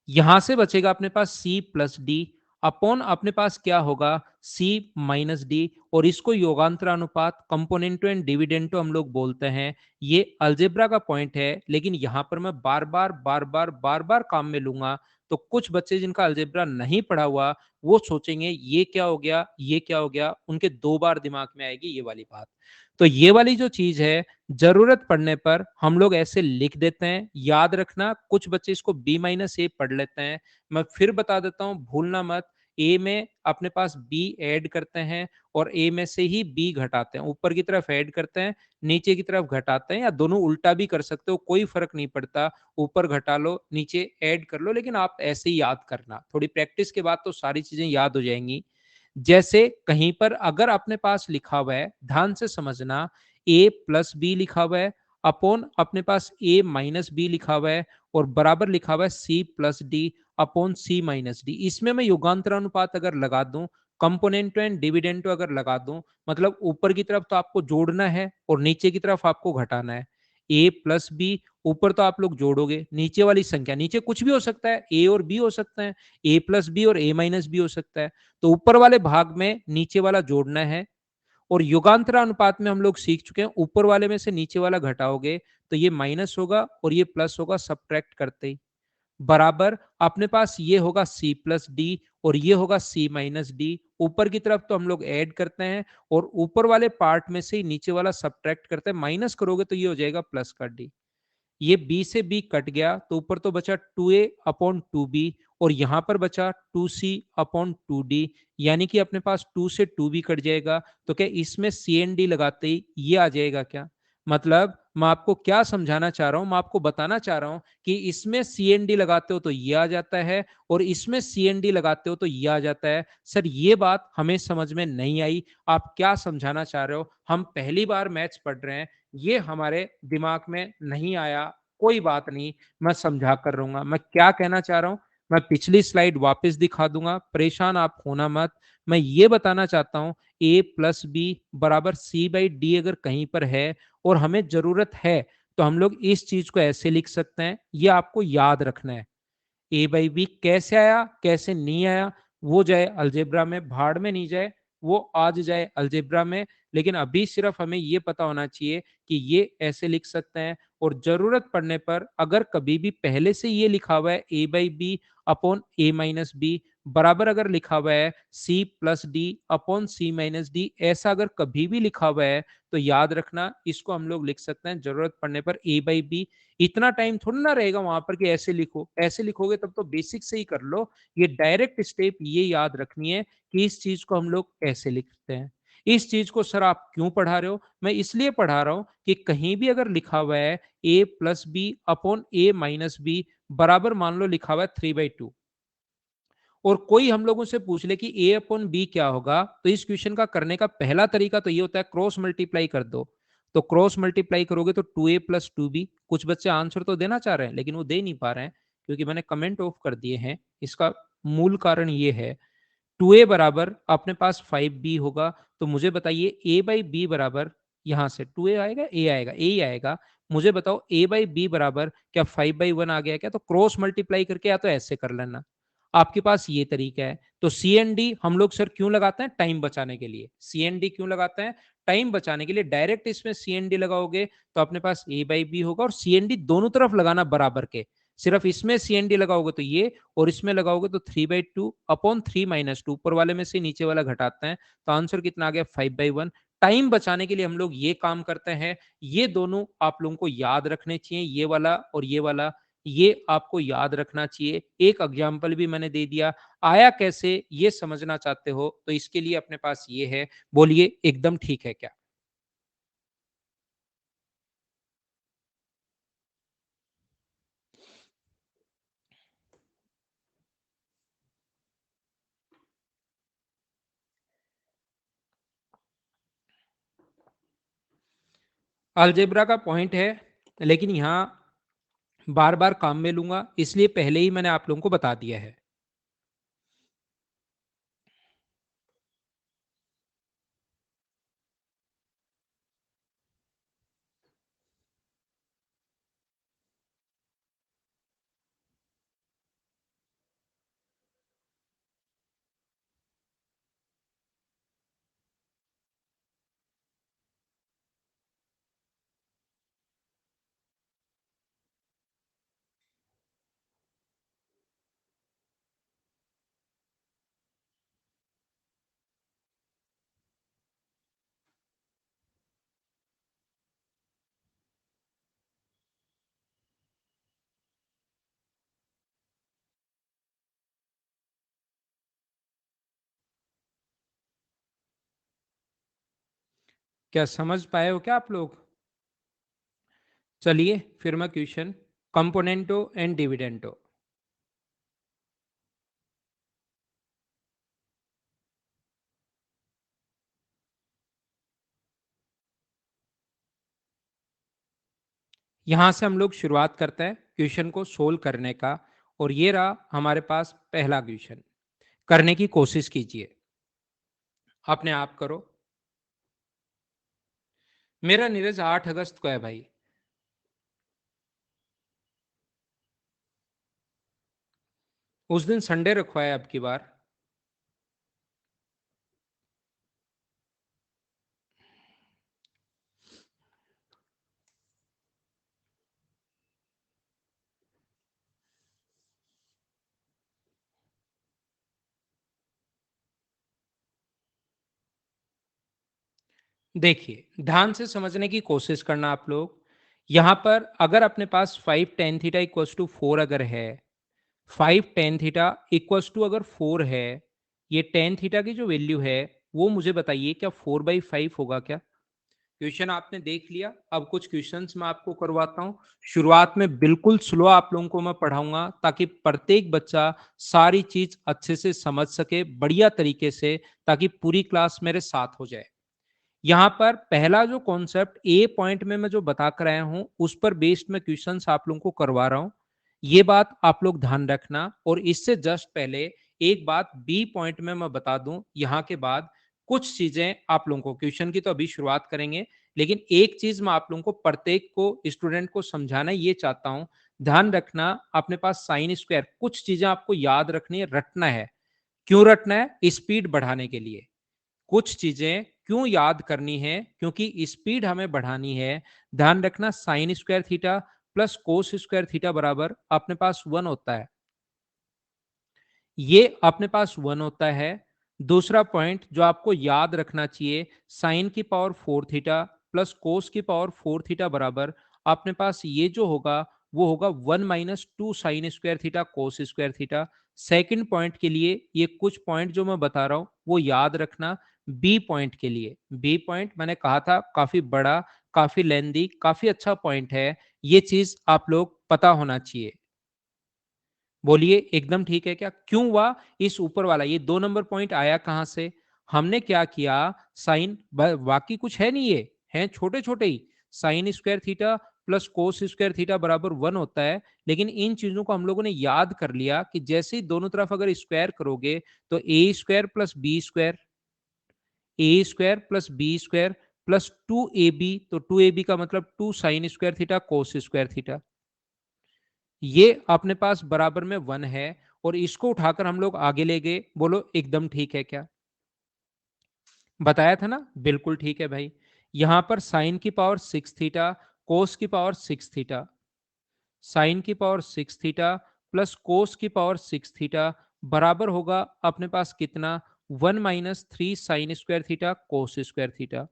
Speaker 1: यहां से बचेगा अपने पास सी प्लस डी अपॉन अपने पास क्या होगा, सी माइनस डी, और इसको योगांतरानुपात कंपोनेंटो एंड डिविडेंटो हम लोग बोलते हैं। ये अलजेब्रा का पॉइंट है, लेकिन यहां पर मैं बार बार बार बार बार बार काम में लूंगा, तो कुछ बच्चे जिनका अलजेब्रा नहीं पढ़ा हुआ वो सोचेंगे ये क्या हो गया, ये क्या हो गया, उनके दो बार दिमाग में आएगी ये वाली बात। तो ये वाली जो चीज है, जरूरत पड़ने पर हम लोग ऐसे लिख देते हैं, याद रखना कुछ बच्चे इसको बी माइनस ए पढ़ लेते हैं। मैं फिर बता देता हूं, भूलना मत, ए में अपने पास बी ऐड करते हैं और ए में से ही बी घटाते हैं, ऊपर की तरफ ऐड करते हैं नीचे की तरफ घटाते हैं, या दोनों उल्टा भी कर सकते हो, कोई फर्क नहीं पड़ता, ऊपर घटा लो नीचे ऐड कर लो, लेकिन आप ऐसे ही याद करना, थोड़ी प्रैक्टिस के बाद तो सारी चीजें याद हो जाएंगी। जैसे कहीं पर अगर अपने पास लिखा हुआ है, ध्यान से समझना, ए प्लस बी लिखा हुआ है अपॉन अपने पास ए माइनस बी लिखा हुआ है, और बराबर लिखा हुआ है C plus D upon C minus D. इसमें मैं युगांतरानुपात अगर लगा दूं, कंपोनेंटो एंड डिविडेंटो अगर लगा दूं, मतलब ऊपर की तरफ तो आपको जोड़ना है और नीचे की तरफ आपको घटाना है। ए प्लस बी, ऊपर तो आप लोग जोड़ोगे, नीचे वाली संख्या, नीचे कुछ भी हो सकता है, ए और बी हो सकते हैं, ए प्लस बी और ए माइनस बी हो सकता है, तो ऊपर वाले भाग में नीचे वाला जोड़ना है। और युगांतरा अनुपात में हम लोग सीख चुके हैं, ऊपर वाले में से नीचे वाला घटाओगे तो ये माइनस होगा और ये प्लस होगा, सब्ट्रैक्ट करते ही। बराबर अपने पास ये होगा सी प्लस डी और ये होगा सी माइनस डी। ऊपर की तरफ तो हम लोग ऐड करते हैं और ऊपर वाले पार्ट में से ही नीचे वाला सब्ट्रैक्ट करते हैं, माइनस करोगे तो ये हो जाएगा प्लस का डी। ये बी से बी कट गया तो ऊपर तो बचा 2a अपॉन 2b और यहां पर बचा 2c अपॉन 2d, यानी कि अपने पास 2 से 2b कट जाएगा। तो क्या इसमें सी एन डी लगाते ही ये आ जाएगा क्या? मतलब मैं आपको क्या समझाना चाह रहा हूं, मैं आपको बताना चाह रहा हूं कि इसमें सी एन डी लगाते हो तो ये आ जाता है और इसमें सी एन डी लगाते हो तो ये आ जाता है। सर ये बात हमें समझ में नहीं आई, आप क्या समझाना चाह रहे हो? हम पहली बार मैथ्स पढ़ रहे हैं, ये हमारे दिमाग में नहीं आया, कोई बात नहीं, मैं समझा कर रहूंगा। मैं क्या कहना चाह रहा हूं, मैं पिछली स्लाइड वापस दिखा दूंगा, परेशान आप होना मत। मैं ये बताना चाहता हूं ए प्लस बी बराबर सी बाई डी अगर कहीं पर है और हमें जरूरत है तो हम लोग इस चीज को ऐसे लिख सकते हैं, ये आपको याद रखना है। ए बाई बी कैसे आया कैसे नहीं आया, वो जाए अलजेब्रा में, भाड़ में नहीं जाए, वो आज जाए अलजेब्रा में। लेकिन अभी सिर्फ हमें ये पता होना चाहिए कि ये ऐसे लिख सकते हैं और जरूरत पड़ने पर अगर कभी भी पहले से ये लिखा हुआ है A by B upon A minus B बराबर अगर लिखा हुआ है C plus D upon C minus D, ऐसा अगर कभी भी लिखा हुआ है तो याद रखना इसको हम लोग लिख सकते हैं जरूरत पड़ने पर ए बाई बी। इतना टाइम थोड़ा ना रहेगा वहां पर कि ऐसे लिखो, ऐसे लिखोगे तब तो बेसिक से ही कर लो। ये डायरेक्ट स्टेप ये याद रखनी है कि इस चीज को हम लोग ऐसे लिखते हैं। इस चीज को सर आप क्यों पढ़ा रहे हो? मैं इसलिए पढ़ा रहा हूं कि कहीं भी अगर लिखा हुआ है ए plus B upon A minus B बराबर मान लो लिखा हुआ है 3/2 और कोई हम लोगों से पूछ ले कि ए अपॉन बी क्या होगा, तो इस क्वेश्चन का करने का पहला तरीका तो ये होता है क्रॉस मल्टीप्लाई कर दो। तो क्रॉस मल्टीप्लाई करोगे तो 2a प्लस 2b। कुछ बच्चे आंसर तो देना चाह रहे हैं लेकिन वो दे नहीं पा रहे हैं क्योंकि मैंने कमेंट ऑफ कर दिए हैं। इसका मूल कारण ये है 2a बराबर अपने पास 5b होगा। तो मुझे बताइए a बाई बी बराबर, यहां से 2a आएगा a आएगा a ही आएगा। मुझे बताओ a बाई बी बराबर क्या 5/1 आ गया क्या? तो क्रॉस मल्टीप्लाई करके या तो ऐसे कर लेना, आपके पास ये तरीका है। तो सी एन डी हम लोग सर क्यों लगाते हैं? टाइम बचाने के लिए। सी एन डी क्यों लगाते हैं? टाइम बचाने के लिए। डायरेक्ट इसमें सी एन डी लगाओगे तो अपने पास ए बाई बी होगा और सी एन डी दोनों तरफ लगाना बराबर के। सिर्फ इसमें सी एन डी लगाओगे तो ये और इसमें लगाओगे तो 3/2 अपॉन 3 - 2, ऊपर वाले में से नीचे वाला घटाते हैं तो आंसर कितना आ गया 5/1। टाइम बचाने के लिए हम लोग ये काम करते हैं। ये दोनों आप लोगों को याद रखने चाहिए, ये वाला और ये वाला, ये आपको याद रखना चाहिए। एक एग्जाम्पल भी मैंने दे दिया। आया कैसे ये समझना चाहते हो तो इसके लिए अपने पास ये है, बोलिए एकदम ठीक है क्या? अलजेब्रा का पॉइंट है लेकिन यहाँ बार बार काम में लूंगा इसलिए पहले ही मैंने आप लोगों को बता दिया है। क्या समझ पाए हो क्या आप लोग? चलिए फिर मैं क्वेश्चन कंपोनेंटो एंड डिविडेंटो। यहां से हम लोग शुरुआत करते हैं क्वेश्चन को सोल्व करने का। और ये रहा हमारे पास पहला क्वेश्चन। करने की कोशिश कीजिए, अपने आप करो। मेरा नीरज 8 अगस्त को है भाई। उस दिन संडे रखवाया अब की बार। देखिए, ध्यान से समझने की कोशिश करना आप लोग। यहाँ पर अगर अपने पास 5 tan थीटा इक्वल्स टू 4 अगर है, 5 tan थीटा इक्वल्स टू अगर 4 है, ये tan थीटा की जो वैल्यू है, वो मुझे बताइए क्या 4/5 होगा क्या? क्वेश्चन आपने देख लिया। अब कुछ क्वेश्चंस मैं आपको करवाता हूँ। शुरुआत में बिल्कुल स्लो आप लोगों को मैं पढ़ाऊंगा ताकि प्रत्येक बच्चा सारी चीज अच्छे से समझ सके बढ़िया तरीके से, ताकि पूरी क्लास मेरे साथ हो जाए। यहाँ पर पहला जो कॉन्सेप्ट ए पॉइंट में मैं जो बता कर आया हूं, उस पर बेस्ड मैं क्वेश्चंस आप लोगों को करवा रहा हूं। ये बात आप लोग ध्यान रखना। और इससे जस्ट पहले एक बात बी पॉइंट में मैं बता दूं, यहाँ के बाद कुछ चीजें आप लोगों को, क्वेश्चन की तो अभी शुरुआत करेंगे, लेकिन एक चीज मैं आप लोगों को, प्रत्येक को स्टूडेंट को समझाना ये चाहता हूं। ध्यान रखना, अपने पास साइन स्क्वायर, कुछ चीजें आपको याद रखनी है, रटना है। क्यों रटना है? स्पीड बढ़ाने के लिए। कुछ चीजें क्यों याद करनी है? क्योंकि स्पीड हमें बढ़ानी है। ध्यान रखना, sign square theta plus cos square theta बराबर अपने पास 1 होता है। ये अपने पास 1 होता है। दूसरा पॉइंट जो आपको याद रखना चाहिए, साइन की पावर 4 थीटा प्लस कोस की पावर 4 थीटा बराबर अपने पास ये जो होगा, वो होगा 1 minus 2 sine square theta cos square theta. Second point के लिए ये कुछ पॉइंट जो मैं बता रहा हूं वो याद रखना। बी पॉइंट के लिए, बी पॉइंट मैंने कहा था काफी बड़ा, काफी लेंदी, काफी अच्छा पॉइंट है। ये चीज आप लोग पता होना चाहिए। बोलिए एकदम ठीक है क्या? क्यों हुआ? इस ऊपर वाला ये 2 नंबर पॉइंट आया कहां से? हमने क्या किया, साइन, बाकी कुछ है नहीं, ये हैं छोटे छोटे ही। Sine square theta plus cos square theta बराबर 1 होता है। लेकिन इन चीजों को हम लोगों ने याद कर लिया कि जैसे ही दोनों तरफ अगर स्क्वायर करोगे, तो A square plus B square, A square plus B square plus 2ab, तो 2ab का मतलब 2 sine square theta cos square theta, ये अपने पास बराबर में 1 है। और इसको उठाकर हम लोग आगे ले गए। बोलो एकदम ठीक है क्या? बताया था ना, बिल्कुल ठीक है भाई। यहां पर साइन की पावर 6 थीटा, कोस की पावर 6 थीटा, साइन की पावर 6 थीटा प्लस कोस की पावर 6 थीटा बराबर होगा अपने पास कितना? 1 minus 3 sign square theta cos square theta.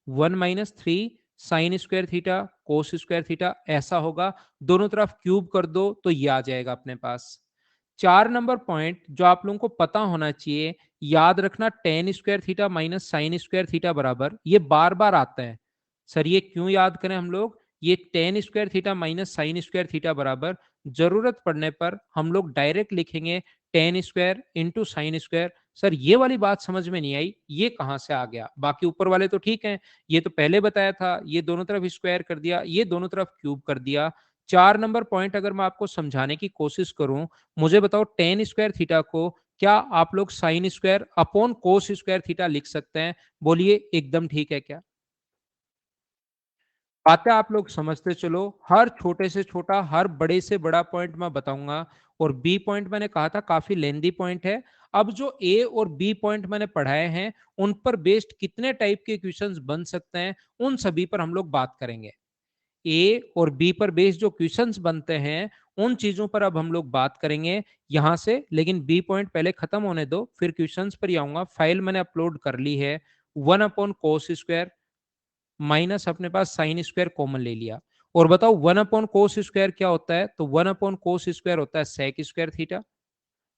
Speaker 1: 1 minus 3 sign square theta cos square theta ऐसा होगा। दोनों तरफ क्यूब कर दो तो ये आ जाएगा अपने पास। 4 नंबर पॉइंट जो आप लोगों को पता होना चाहिए, याद रखना, ten square theta minus sign square theta बराबर, ये बार बार आता है। सर ये क्यों याद करें हम लोग? ये ten square theta minus sign square theta बराबर, जरूरत पड़ने पर हम लोग डायरेक्ट लिखेंगे ten square into sine square. Sir ये वाली बात समझ में नहीं आई, ये कहां से आ गया? बाकी ऊपर वाले तो ठीक हैं, ये तो पहले बताया था, ये दोनों तरफ स्क्वायर कर दिया, ये दोनों तरफ क्यूब कर दिया। 4 नंबर पॉइंट अगर मैं आपको समझाने की कोशिश करूं, मुझे बताओ टेन स्क्वायर थीटा को क्या आप लोग साइन स्क्वायर अपॉन कोस स्क्वायर थीटा लिख सकते हैं? बोलिए एकदम ठीक है क्या? बातें आप लोग समझते चलो। हर छोटे से छोटा, हर बड़े से बड़ा पॉइंट मैं बताऊंगा। और बी पॉइंट मैंने कहा था काफी लेंदी पॉइंट है। अब जो ए और बी पॉइंट मैंने पढ़ाए हैं, उन पर बेस्ड कितने टाइप के क्वेश्चंस बन सकते हैं, उन सभी पर हम लोग बात करेंगे। ए और बी पर बेस्ड जो क्वेश्चंस बनते हैं, उन चीजों पर अब हम लोग बात करेंगे यहां से। लेकिन बी पॉइंट पहले खत्म होने दो, फिर क्वेश्चंस पर ही आऊंगा। फाइल मैंने अपलोड कर ली है। 1 अपॉन कोस स्क्वायर माइनस अपने पास साइन स्क्वायर कॉमन ले लिया। और बताओ 1 अपॉन कोस स्क्वायर क्या होता है? तो 1 अपॉन कोस स्क्वायर होता है सेक स्क्वायर थीटा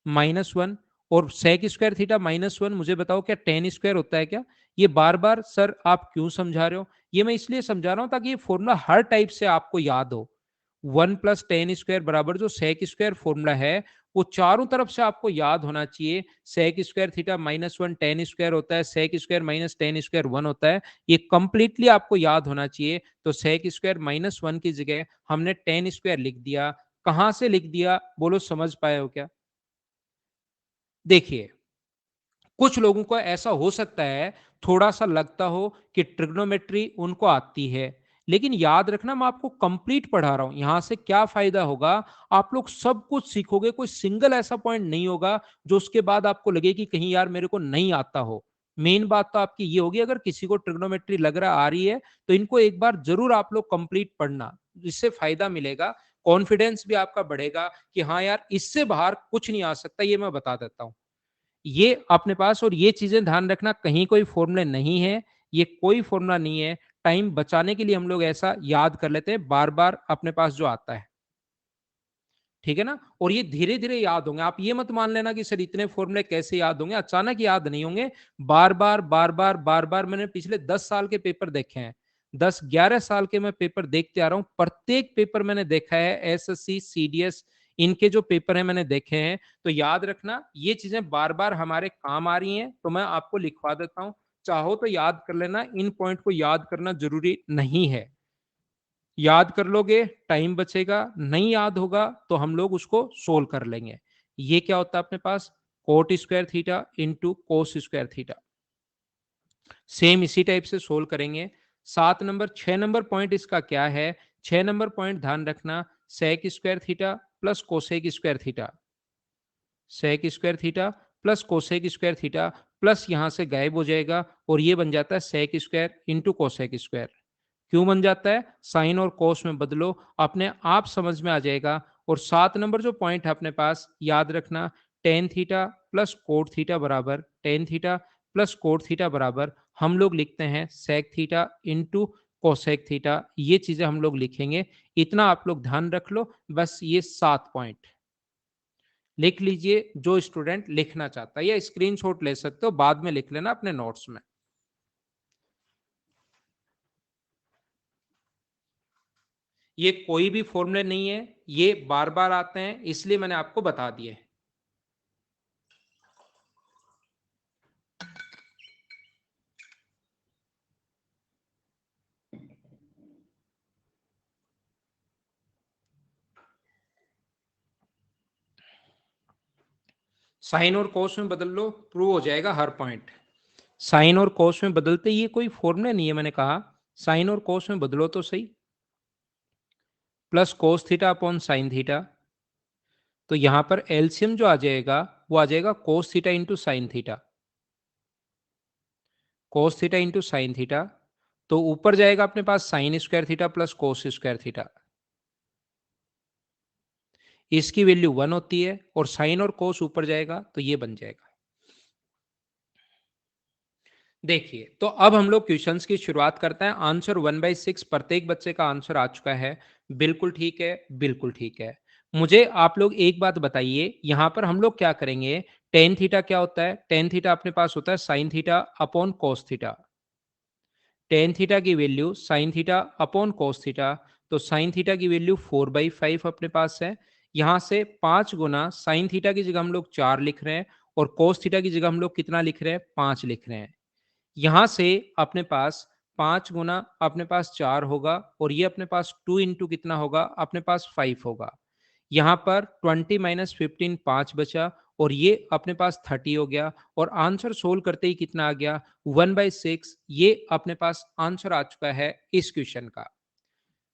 Speaker 1: माइनस 1। और सेक स्क्वायर थीटा माइनस 1, मुझे बताओ क्या टेन स्क्वायर होता है क्या? ये बार बार सर आप क्यों समझा रहे हो? ये मैं इसलिए समझा रहा हूं ताकि ये फॉर्मूला हर टाइप से आपको याद हो। 1 प्लस टेन स्क्वायर बराबर जो सेक स्क्वायर फॉर्मूला है, वो चारों तरफ से आपको याद होना चाहिए। Sec square theta minus 1 tan square होता है, sec square minus tan square 1 होता है। ये कंप्लीटली आपको याद होना चाहिए। तो सेक स्क्वायर माइनस 1 की जगह हमने टेन स्क्वायर लिख दिया। कहां से लिख दिया? बोलो समझ पाए हो क्या? देखिए, कुछ लोगों को ऐसा हो सकता है, थोड़ा सा लगता हो कि ट्रिग्नोमेट्री उनको आती है, लेकिन याद रखना मैं आपको कंप्लीट पढ़ा रहा हूं। यहां से क्या फायदा होगा? आप लोग सब कुछ सीखोगे, कोई सिंगल ऐसा पॉइंट नहीं होगा जो उसके बाद आपको लगे कि कहीं यार मेरे को नहीं आता हो। मेन बात तो आपकी ये होगी, अगर किसी को ट्रिग्नोमेट्री लग रहा आ रही है, तो इनको एक बार जरूर आप लोग कंप्लीट पढ़ना। इससे फायदा मिलेगा, कॉन्फिडेंस भी आपका बढ़ेगा कि हाँ यार इससे बाहर कुछ नहीं आ सकता, ये मैं बता देता हूं। ये अपने पास, और ये चीजें ध्यान रखना, कहीं कोई फॉर्मूले नहीं है, ये कोई फॉर्मूला नहीं है, टाइम बचाने के लिए हम लोग ऐसा याद कर लेते हैं बार बार अपने पास जो आता है, ठीक है ना। और ये धीरे धीरे याद होंगे, आप ये मत मान लेना कि सर इतने फॉर्मूले कैसे याद होंगे, अचानक याद नहीं होंगे, बार बार बार बार बार बार। मैंने पिछले 10 साल के पेपर देखे हैं, 10-11 साल के मैं पेपर देखते आ रहा हूं, प्रत्येक पेपर मैंने देखा है, एसएससी सीडीएस इनके जो पेपर है मैंने देखे हैं। तो याद रखना ये चीजें बार बार हमारे काम आ रही हैं, तो मैं आपको लिखवा देता हूं, चाहो तो याद कर लेना, इन पॉइंट को याद करना जरूरी नहीं है। याद कर लोगे टाइम बचेगा, नहीं याद होगा तो हम लोग उसको सोल्व कर लेंगे। ये क्या होता है अपने पास, cot square theta into cos square theta. Same इसी टाइप से सोल्व करेंगे। 7 नंबर 6 नंबर पॉइंट इसका क्या है, 6 नंबर पॉइंट ध्यान रखना, sec square theta plus cosec square theta, sec square theta plus cosec square theta, plus यहां से गायब हो जाएगा और ये बन जाता है sec square into cosec square. क्यों बन जाता है, साइन और कोस में बदलो, अपने आप समझ में आ जाएगा। और 7 नंबर जो पॉइंट है अपने पास, याद रखना, tan theta plus cot theta बराबर, tan theta plus cot theta बराबर हम लोग लिखते हैं sec theta into cosec theta. ये चीजें हम लोग लिखेंगे, इतना आप लोग ध्यान रख लो। बस ये 7 पॉइंट लिख लीजिए, जो स्टूडेंट लिखना चाहता है, या स्क्रीनशॉट ले सकते हो, बाद में लिख लेना अपने नोट्स में। ये कोई भी फॉर्मूले नहीं है, ये बार बार आते हैं, इसलिए मैंने आपको बता दिए। साइन और कोस में बदल लो, प्रूव हो जाएगा हर पॉइंट। साइन और कोस में बदलते, ये कोई फॉर्मूला नहीं है, मैंने कहा साइन और कोस में बदलो तो सही। Plus cos theta upon sine theta, तो यहां पर एलसीएम जो आ जाएगा वो आ जाएगा cos theta into sine theta, cos theta into sine theta. तो ऊपर जाएगा अपने पास sine square theta plus cos square theta, इसकी वैल्यू 1 होती है, और साइन और कोस ऊपर जाएगा तो ये बन जाएगा। देखिए, तो अब हम लोग क्वेश्चंस की शुरुआत करते हैं। आंसर 1/6 प्रत्येक बच्चे का आंसर आ चुका है। बिल्कुल ठीक है, बिल्कुल ठीक है। मुझे आप लोग एक बात बताइए, यहां पर हम लोग क्या करेंगे, टेन थीटा क्या होता है, टेन थीटा अपने पास होता है sine theta upon cos theta. Tan theta की value sine theta upon cos theta, तो साइन थीटा की वैल्यू 4/5 अपने पास है। यहां से 5 गुना साइन थीटा की जगह हम लोग 4 लिख रहे हैं, और कोस थीटा की जगह हम लोग कितना लिख रहे हैं, 5 लिख रहे हैं। यहां से अपने पास 5 गुना अपने पास 4 होगा, और ये अपने पास 2 इंटू कितना होगा, अपने पास 5 होगा। यहाँ पर 20 - 15 5 बचा, और ये अपने पास 30 हो गया, और आंसर सोल्व करते ही कितना आ गया, 1/6। ये अपने पास आंसर आ चुका है इस क्वेश्चन का।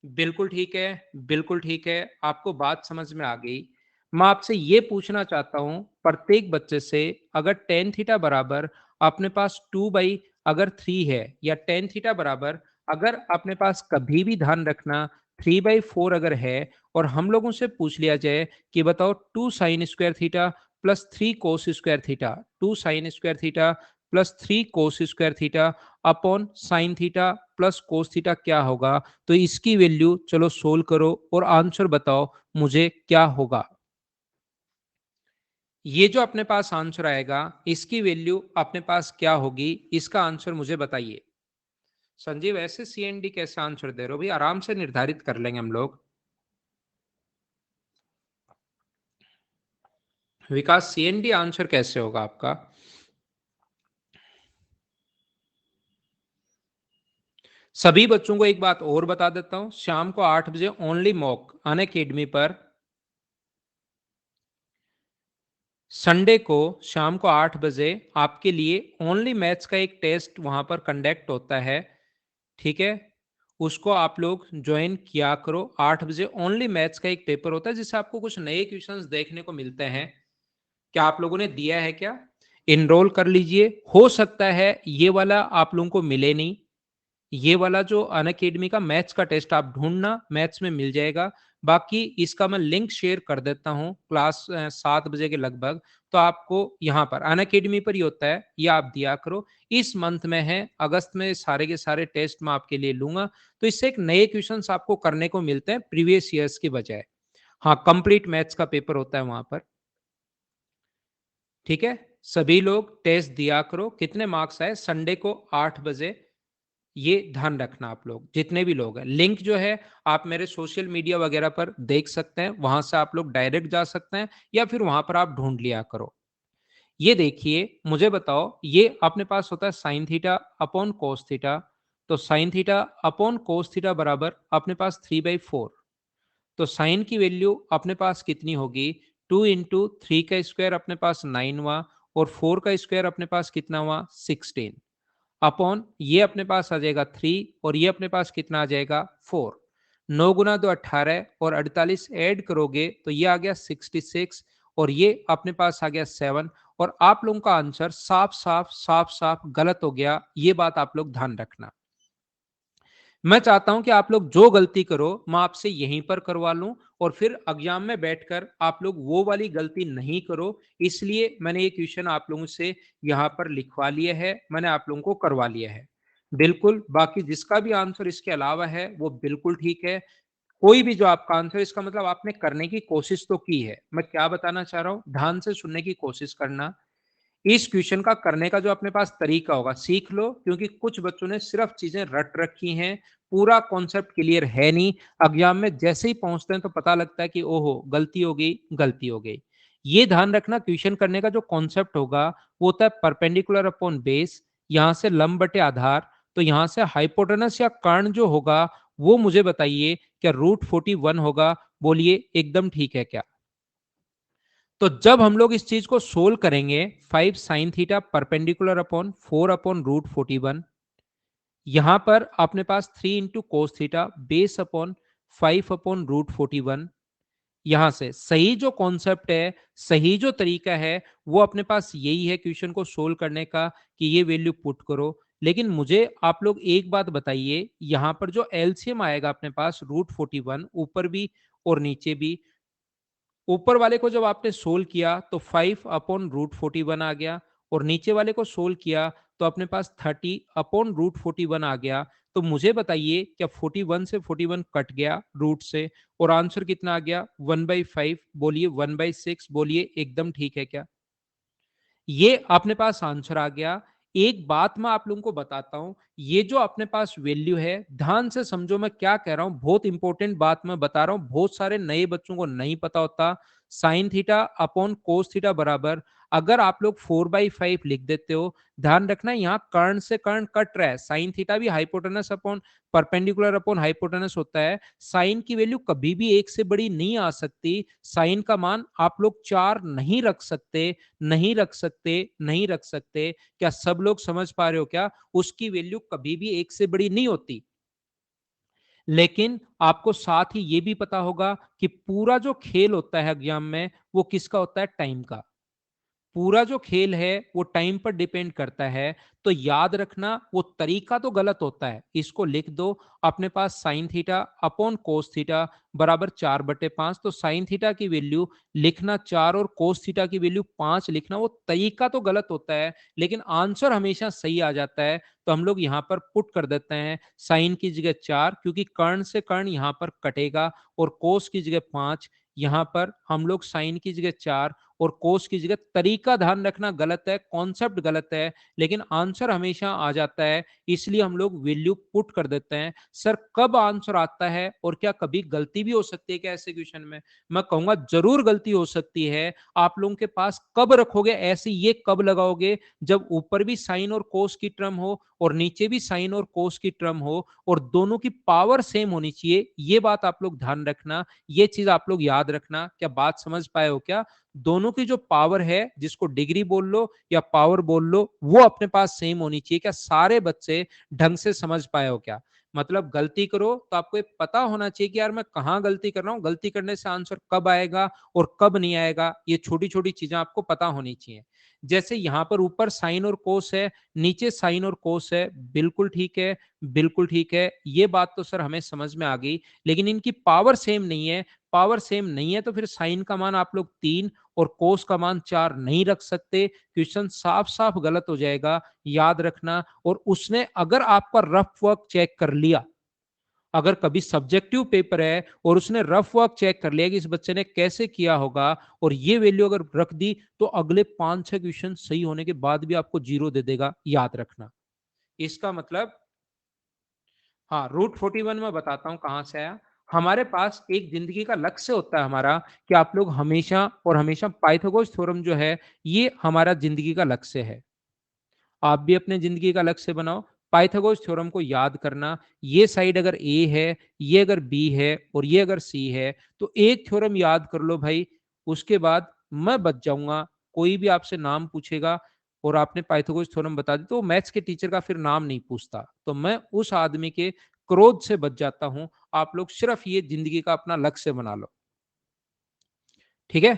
Speaker 1: बिल्कुल ठीक है, बिल्कुल ठीक है, आपको बात समझ में आ गई। मैं आपसे ये पूछना चाहता हूं, प्रत्येक बच्चे से, अगर टेन थीटा बराबर अपने पास 2/3 है, या टेन थीटा बराबर, अगर अपने पास कभी भी ध्यान रखना 3/4 अगर है, और हम लोगों से पूछ लिया जाए कि बताओ 2 sin² theta plus 3 cos² theta, 2 sin² theta plus 3 cos² theta upon sine theta plus cos theta क्या होगा, तो इसकी वैल्यू चलो सोल्व करो और आंसर बताओ मुझे क्या होगा। ये जो अपने पास आंसर आएगा, इसकी वैल्यू अपने पास क्या होगी, इसका आंसर मुझे बताइए। संजीव, ऐसे सीएनडी कैसे आंसर दे रहे हो भाई, आराम से निर्धारित कर लेंगे हम लोग। विकास, सीएनडी आंसर कैसे होगा आपका। सभी बच्चों को एक बात और बता देता हूं, शाम को 8 बजे ओनली मॉक अनअकैडमी पर, संडे को शाम को 8 बजे आपके लिए ओनली मैथ्स का एक टेस्ट वहां पर कंडक्ट होता है, ठीक है। उसको आप लोग ज्वाइन किया करो। 8 बजे ओनली मैथ्स का एक पेपर होता है, जिससे आपको कुछ नए क्वेश्चंस देखने को मिलते हैं। क्या आप लोगों ने दिया है क्या, इनरोल कर लीजिए। हो सकता है ये वाला आप लोगों को मिले नहीं, ये वाला जो अनअकैडमी का मैथ्स का टेस्ट आप ढूंढना, मैथ्स में मिल जाएगा। बाकी इसका मैं लिंक शेयर कर देता हूँ क्लास 7 बजे के लगभग। तो आपको यहाँ पर अनअकैडमी पर ही होता है, ये आप दिया करो। इस मंथ में है, अगस्त में सारे के सारे टेस्ट मैं आपके लिए लूंगा। तो इससे एक नए क्वेश्चंस आपको करने को मिलते हैं प्रीवियस ईयर्स की बजाय। हाँ, कंप्लीट मैथ्स का पेपर होता है वहां पर। ठीक है, सभी लोग टेस्ट दिया करो। कितने मार्क्स आए संडे को 8 बजे, ये ध्यान रखना आप लोग जितने भी लोग हैं। लिंक जो है आप मेरे सोशल मीडिया वगैरह पर देख सकते हैं, वहां से आप लोग डायरेक्ट जा सकते हैं या फिर वहां पर आप ढूंढ लिया करो। ये देखिए, मुझे बताओ, ये अपने पास होता है sine theta upon cos theta. तो sine theta upon cos theta बराबर अपने पास 3/4। तो साइन की वैल्यू अपने पास कितनी होगी? 2 × 3 का स्क्वायर अपने पास 9 हुआ, और 4 का स्क्वायर अपने पास कितना हुआ? 16 अपॉन ये अपने पास आ जाएगा 3, और ये अपने पास कितना आ जाएगा? 4। 9 गुना 2 18, और 48 ऐड करोगे तो ये आ गया 66, और ये अपने पास आ गया 7। और आप लोगों का आंसर साफ साफ साफ साफ गलत हो गया, ये बात आप लोग ध्यान रखना। मैं चाहता हूं कि आप लोग जो गलती करो मैं आपसे यहीं पर करवा लूं, और फिर एग्जाम में बैठकर आप लोग वो वाली गलती नहीं करो। इसलिए मैंने ये क्वेश्चन आप लोगों से यहाँ पर लिखवा लिया है, मैंने आप लोगों को करवा लिया है। बिल्कुल, बाकी जिसका भी आंसर इसके अलावा है वो बिल्कुल ठीक है। कोई भी जो आपका आंसर, इसका मतलब आपने करने की कोशिश तो की है। मैं क्या बताना चाह रहा हूं, ध्यान से सुनने की कोशिश करना। इस क्वेश्चन का करने का जो अपने पास तरीका होगा सीख लो, क्योंकि कुछ बच्चों ने सिर्फ चीजें रट रखी हैं, पूरा कॉन्सेप्ट क्लियर है नहीं। एग्जाम में जैसे ही पहुंचते हैं तो पता लगता है कि ओहो गलती हो गई, गलती हो गई। ये ध्यान रखना, क्वेश्चन करने का जो कॉन्सेप्ट होगा वो होता है परपेंडिकुलर अपॉन बेस, यहां से लंब बटे आधार। तो यहां से हाइपोटेनस या कर्ण जो होगा वो मुझे बताइए, क्या √41 होगा? बोलिए एकदम ठीक है क्या? तो जब हम लोग इस चीज को सोल्व करेंगे, 5 sine theta perpendicular upon 4 upon √41, यहां पर अपने पास 3 into cos theta base upon 5 upon √41। यहां से सही जो कॉन्सेप्ट है, सही जो तरीका है, वो अपने पास यही है क्वेश्चन को सोल्व करने का, कि ये वैल्यू पुट करो। लेकिन मुझे आप लोग एक बात बताइए, यहां पर जो एलसीएम आएगा अपने पास √41, ऊपर भी और नीचे भी। ऊपर वाले को जब आपने सोल्व किया तो 5 अपॉन √41 आ गया, और नीचे वाले को सोल्व किया तो अपने पास 30 अपॉन √41 आ गया। तो मुझे बताइए, क्या 41 से 41 कट गया रूट से, और आंसर कितना आ गया? 1/5। बोलिए 1/6, बोलिए एकदम ठीक है क्या? ये अपने पास आंसर आ गया। एक बात मैं आप लोगों को बताता हूं, ये जो अपने पास वैल्यू है, ध्यान से समझो मैं क्या कह रहा हूं, बहुत इंपॉर्टेंट बात मैं बता रहा हूं, बहुत सारे नए बच्चों को नहीं पता होता। Sign theta upon cos theta बराबर, अगर आप लोग 4/5 लिख देते हो, ध्यान रखना यहां कर्ण से कर्ण कट रहा है। साइन थीटा भी hypotenuse upon perpendicular upon hypotenuse होता है। साइन की वैल्यू कभी भी एक से बड़ी नहीं आ सकती। साइन का मान आप लोग 4 नहीं रख सकते, नहीं रख सकते, नहीं रख सकते। क्या सब लोग समझ पा रहे हो क्या? उसकी वैल्यू कभी भी एक से बड़ी नहीं होती। लेकिन आपको साथ ही ये भी पता होगा कि पूरा जो खेल होता है एग्जाम में, वो किसका होता है? टाइम का। पूरा जो खेल है वो टाइम पर डिपेंड करता है। तो याद रखना, वो तरीका तो गलत होता है, इसको लिख दो। अपने पास sine theta upon cos theta बराबर 4/5। तो साइन थीटा की वैल्यू लिखना 4 और कोस थीटा की वैल्यू 5 लिखना, वो तरीका तो गलत होता है, लेकिन आंसर हमेशा सही आ जाता है। तो हम लोग यहाँ पर पुट कर देते हैं साइन की जगह 4, क्योंकि कर्ण से कर्ण यहाँ पर कटेगा, और कोस की जगह 5। यहाँ पर हम लोग साइन की जगह 4 और कोस की जगह, तरीका ध्यान रखना गलत है, कॉन्सेप्ट गलत है, लेकिन आंसर हमेशा आ जाता है। इसलिए हम लोग वैल्यू पुट कर देते हैं। सर कब आंसर आता है, और क्या कभी गलती भी हो सकती है क्या ऐसे क्वेश्चन में? मैं कहूंगा जरूर गलती हो सकती है। आप लोगों के पास कब रखोगे ऐसे, ये कब लगाओगे? जब ऊपर भी साइन और कोस की टर्म हो, और नीचे भी साइन और कोस की टर्म हो, और दोनों की पावर सेम होनी चाहिए। ये बात आप लोग ध्यान रखना, ये चीज आप लोग याद रखना। क्या बात समझ पाए हो क्या? दोनों की जो पावर है, जिसको डिग्री बोल लो या पावर बोल लो, वो अपने पास सेम होनी चाहिए। क्या सारे बच्चे ढंग से समझ पाए हो क्या? मतलब गलती करो तो आपको पता होना चाहिए कि यार मैं कहां गलती कर रहा हूं, गलती करने से आंसर कब आएगा और कब नहीं आएगा, ये छोटी छोटी चीजें आपको पता होनी चाहिए। जैसे यहां पर ऊपर साइन और कोस है, नीचे साइन और कोस है, बिल्कुल ठीक है, बिल्कुल ठीक है, ये बात तो सर हमें समझ में आ गई, लेकिन इनकी पावर सेम नहीं है। पावर सेम नहीं है तो फिर साइन का मान आप लोग 3 और कोस का मान 4 नहीं रख सकते। क्वेश्चन साफ साफ गलत हो जाएगा, याद रखना। और उसने अगर आपका रफ वर्क चेक कर लिया, अगर कभी सब्जेक्टिव पेपर है और उसने रफ वर्क चेक कर लिया कि इस बच्चे ने कैसे किया होगा और ये वैल्यू अगर रख दी, तो अगले 5-6 क्वेश्चन सही होने के बाद भी आपको 0 दे देगा, याद रखना। इसका मतलब, हाँ, √41 में बताता हूं कहां से आया। हमारे पास एक जिंदगी का लक्ष्य होता है हमारा, कि आप लोग हमेशा और हमेशा पाइथागोरस थ्योरम जो है, ये हमारा जिंदगी का लक्ष्य है। आप भी अपने जिंदगी का लक्ष्य बनाओ, पाइथागोरस थ्योरम को याद करना। ये साइड अगर ए है, ये अगर बी है और ये अगर सी है, तो एक थ्योरम याद कर लो भाई। उसके बाद मैं बच जाऊंगा। कोई भी आपसे नाम पूछेगा और आपने पाइथागोरस थ्योरम बता दी, तो मैथ्स के टीचर का फिर नाम नहीं पूछता, तो मैं उस आदमी के क्रोध से बच जाता हूं। आप लोग सिर्फ ये जिंदगी का अपना लक्ष्य बना लो, ठीक है।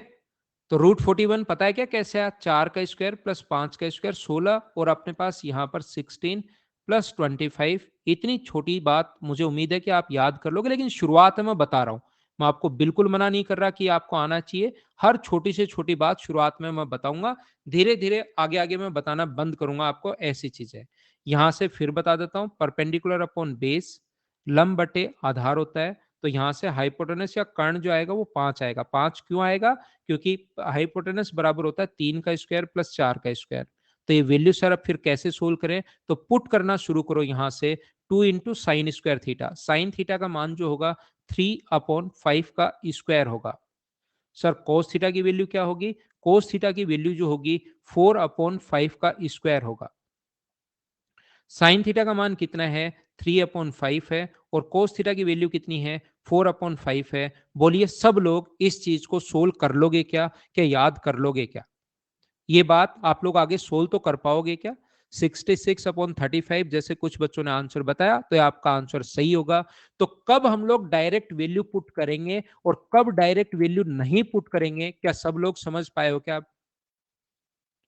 Speaker 1: तो √41 पता है क्या कैसे आया? 4 का स्क्वायर प्लस 5 का स्क्वायर 16, और अपने पास यहाँ पर 16 प्लस 25। इतनी छोटी बात मुझे उम्मीद है कि आप याद कर लोगे, लेकिन शुरुआत में मैं बता रहा हूँ। मैं आपको बिल्कुल मना नहीं कर रहा कि आपको आना चाहिए। हर छोटी से छोटी बात शुरुआत में मैं बताऊंगा, धीरे धीरे आगे आगे मैं बताना बंद करूंगा आपको, ऐसी चीज है। यहाँ से फिर बता देता हूँ, परपेंडिकुलर अपॉन बेस, लंब बटे आधार होता है। तो यहाँ से हाइपोटेनस या कर्ण जो आएगा वो 5 आएगा। 5 क्यों आएगा? क्योंकि हाइपोटेनस बराबर होता है 3 का स्क्वायर प्लस 4 का स्क्वायर। तो ये वैल्यू सर अब फिर कैसे सोल्व करें? तो पुट करना शुरू करो यहाँ से, 2 into sine square theta. Sine theta का मान जो होगा 3/5 का स्क्वायर होगा। सर कोस थीटा की वैल्यू क्या होगी? कोस थीटा की वैल्यू जो होगी 4/5 का स्क्वायर होगा। साइन थीटा का मान कितना है? 3/5 है। और कोस थीटा की वैल्यू कितनी है? 4/5 है। बोलिए सब लोग इस चीज को सोल्व कर लोगे क्या? क्या याद कर लोगे क्या? ये बात आप लोग आगे सोल्व तो कर पाओगे क्या? 66/35 जैसे कुछ बच्चों ने आंसर बताया, तो आपका आंसर सही होगा। तो कब हम लोग डायरेक्ट वैल्यू पुट करेंगे और कब डायरेक्ट वैल्यू नहीं पुट करेंगे, क्या सब लोग समझ पाए हो क्या?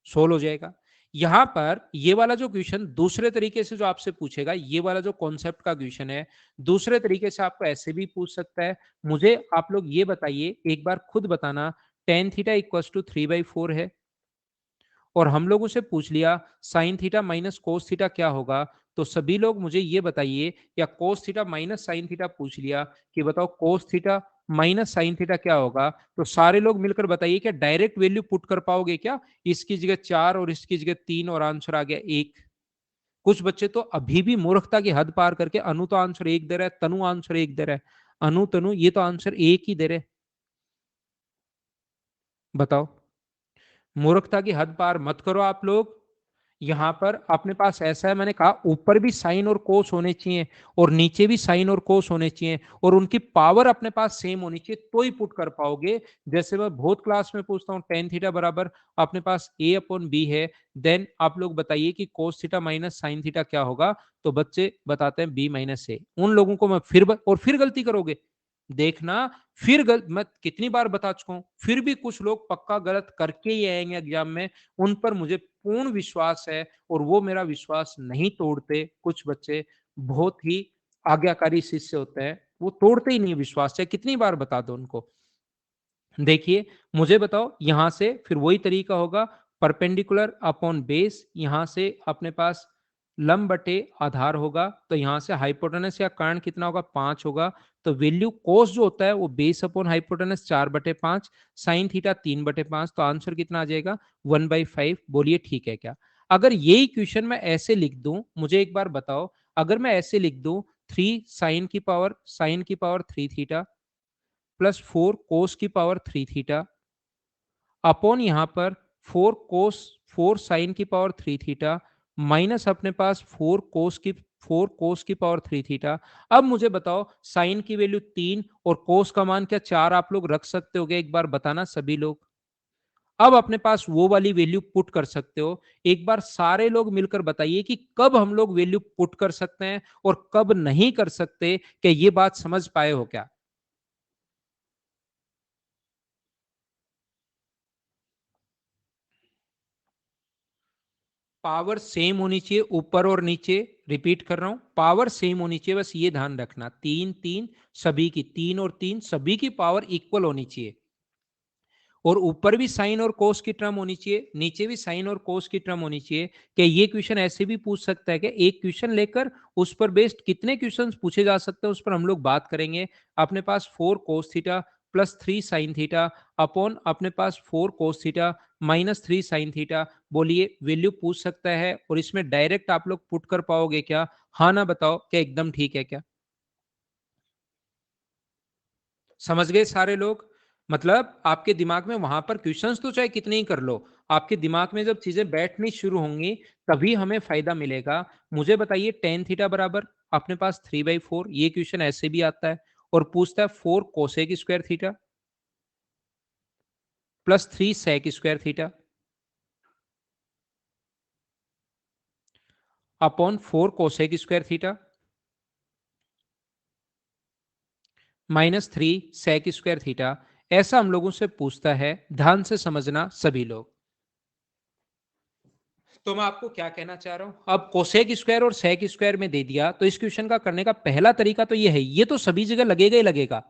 Speaker 1: सोल्व हो जाएगा। यहां पर ये वाला जो क्वेश्चन दूसरे तरीके से जो आपसे पूछेगा, ये वाला जो कॉन्सेप्ट का क्वेश्चन है, दूसरे तरीके से आपको ऐसे भी पूछ सकता है। मुझे आप लोग ये बताइए, एक बार खुद बताना, टेन थीटा इक्वल टू 3/4 है, और हम लोगों से पूछ लिया sign theta minus cos theta क्या होगा। तो सभी लोग मुझे ये बताइए, या cos theta minus sine theta पूछ लिया, कि बताओ cos theta minus sine theta क्या होगा। तो सारे लोग मिलकर बताइए, क्या डायरेक्ट वैल्यू पुट कर पाओगे क्या? इसकी जगह 4 और इसकी जगह 3 और आंसर आ गया 1। कुछ बच्चे तो अभी भी मूर्खता की हद पार करके अनु तो आंसर 1 दे रहा है, तनु आंसर 1 दे रहा है। अनु तनु ये तो आंसर 1 ही दे रहे। बताओ, मूर्खता की हद पार मत करो आप लोग। यहां पर अपने पास ऐसा है, मैंने कहा ऊपर भी साइन और कोस होने चाहिए और नीचे भी साइन और कोस होने चाहिए, और उनकी पावर अपने पास सेम होनी चाहिए, तो ही पुट कर पाओगे। जैसे मैं बहुत क्लास में पूछता हूँ, टेन थीटा बराबर अपने पास A/B है, देन आप लोग बताइए कि cos theta minus sine theta क्या होगा। तो बच्चे बताते हैं B-A। उन लोगों को मैं और फिर गलती करोगे, देखना। मैं कितनी बार बता चुका हूं, फिर भी कुछ लोग पक्का गलत करके ही आएंगे एग्जाम में। उन पर मुझे पूर्ण विश्वास है, और वो मेरा विश्वास नहीं तोड़ते। कुछ बच्चे बहुत ही आज्ञाकारी शिष्य होते हैं, वो तोड़ते ही नहीं विश्वास, चाहे कितनी बार बता दो उनको। देखिए, मुझे बताओ, यहां से फिर वही तरीका होगा, परपेंडिकुलर अपॉन बेस, यहां से अपने पास लंब बटे आधार होगा। तो यहां से हाइपोटेनस या कर्ण कितना होगा? 5 होगा। तो वैल्यू कोस जो होता है वो base upon hypotenuse 4/5, sine theta 3/5। तो आंसर कितना आ जाएगा? 1/5। बोलिए ठीक है क्या? अगर यही क्वेश्चन मैं ऐसे लिख दूं, मुझे एक बार बताओ, अगर मैं ऐसे लिख दूं 3 साइन की पावर 3 थीटा प्लस 4 कोस की पावर 3 थीटा अपॉन यहां पर 4 साइन की पावर 3 थीटा माइनस अपने पास 4 कोस की पावर 3 थीटा। अब मुझे बताओ, साइन की वैल्यू 3 और कोस का मान क्या 4 आप लोग रख सकते हो? एक बार बताना सभी लोग। अब अपने पास वो वाली वैल्यू पुट कर सकते हो। एक बार सारे लोग मिलकर बताइए कि कब हम लोग वैल्यू पुट कर सकते हैं और कब नहीं कर सकते। क्या ये बात समझ पाए हो क्या? पावर सेम होनी चाहिए ऊपर और नीचे। रिपीट कर रहा हूं, पावर सेम होनी चाहिए, बस ये ध्यान रखना। 3 3 सभी की, 3 और 3 सभी की पावर इक्वल होनी चाहिए। और ऊपर भी साइन और कोस की टर्म होनी चाहिए, नीचे भी साइन और कोस की टर्म होनी चाहिए। कि ये क्वेश्चन ऐसे भी पूछ सकता है कि एक क्वेश्चन लेकर उस पर बेस्ड कितने क्वेश्चंस पूछे जा सकते हैं, उस पर हम लोग बात करेंगे। अपने पास 4 cos theta plus 3 sign theta upon अपने पास 4 cos theta minus 3 sine theta. बोलिए वैल्यू पूछ सकता है और इसमें डायरेक्ट आप लोग पुट कर पाओगे क्या? हाँ ना बताओ, क्या एकदम ठीक है क्या? समझ गए सारे लोग? मतलब आपके दिमाग में वहां पर क्वेश्चंस तो चाहे कितने ही कर लो, आपके दिमाग में जब चीजें बैठनी शुरू होंगी तभी हमें फायदा मिलेगा। मुझे बताइए टेन थीटा बराबर अपने पास 3/4, ये क्वेश्चन ऐसे भी आता है और पूछता है 4 cosec square theta plus 3 sec square theta upon 4 cosec square theta minus 3 sec square theta. ऐसा हम लोगों से पूछता है, ध्यान से समझना सभी लोग। तो मैं आपको क्या कहना चाह रहा हूं, अब कोसेक स्क्वायर और सेक स्क्वायर में दे दिया तो इस क्वेश्चन का करने का पहला तरीका तो ये है, ये तो सभी जगह लगेगा ही लगेगा,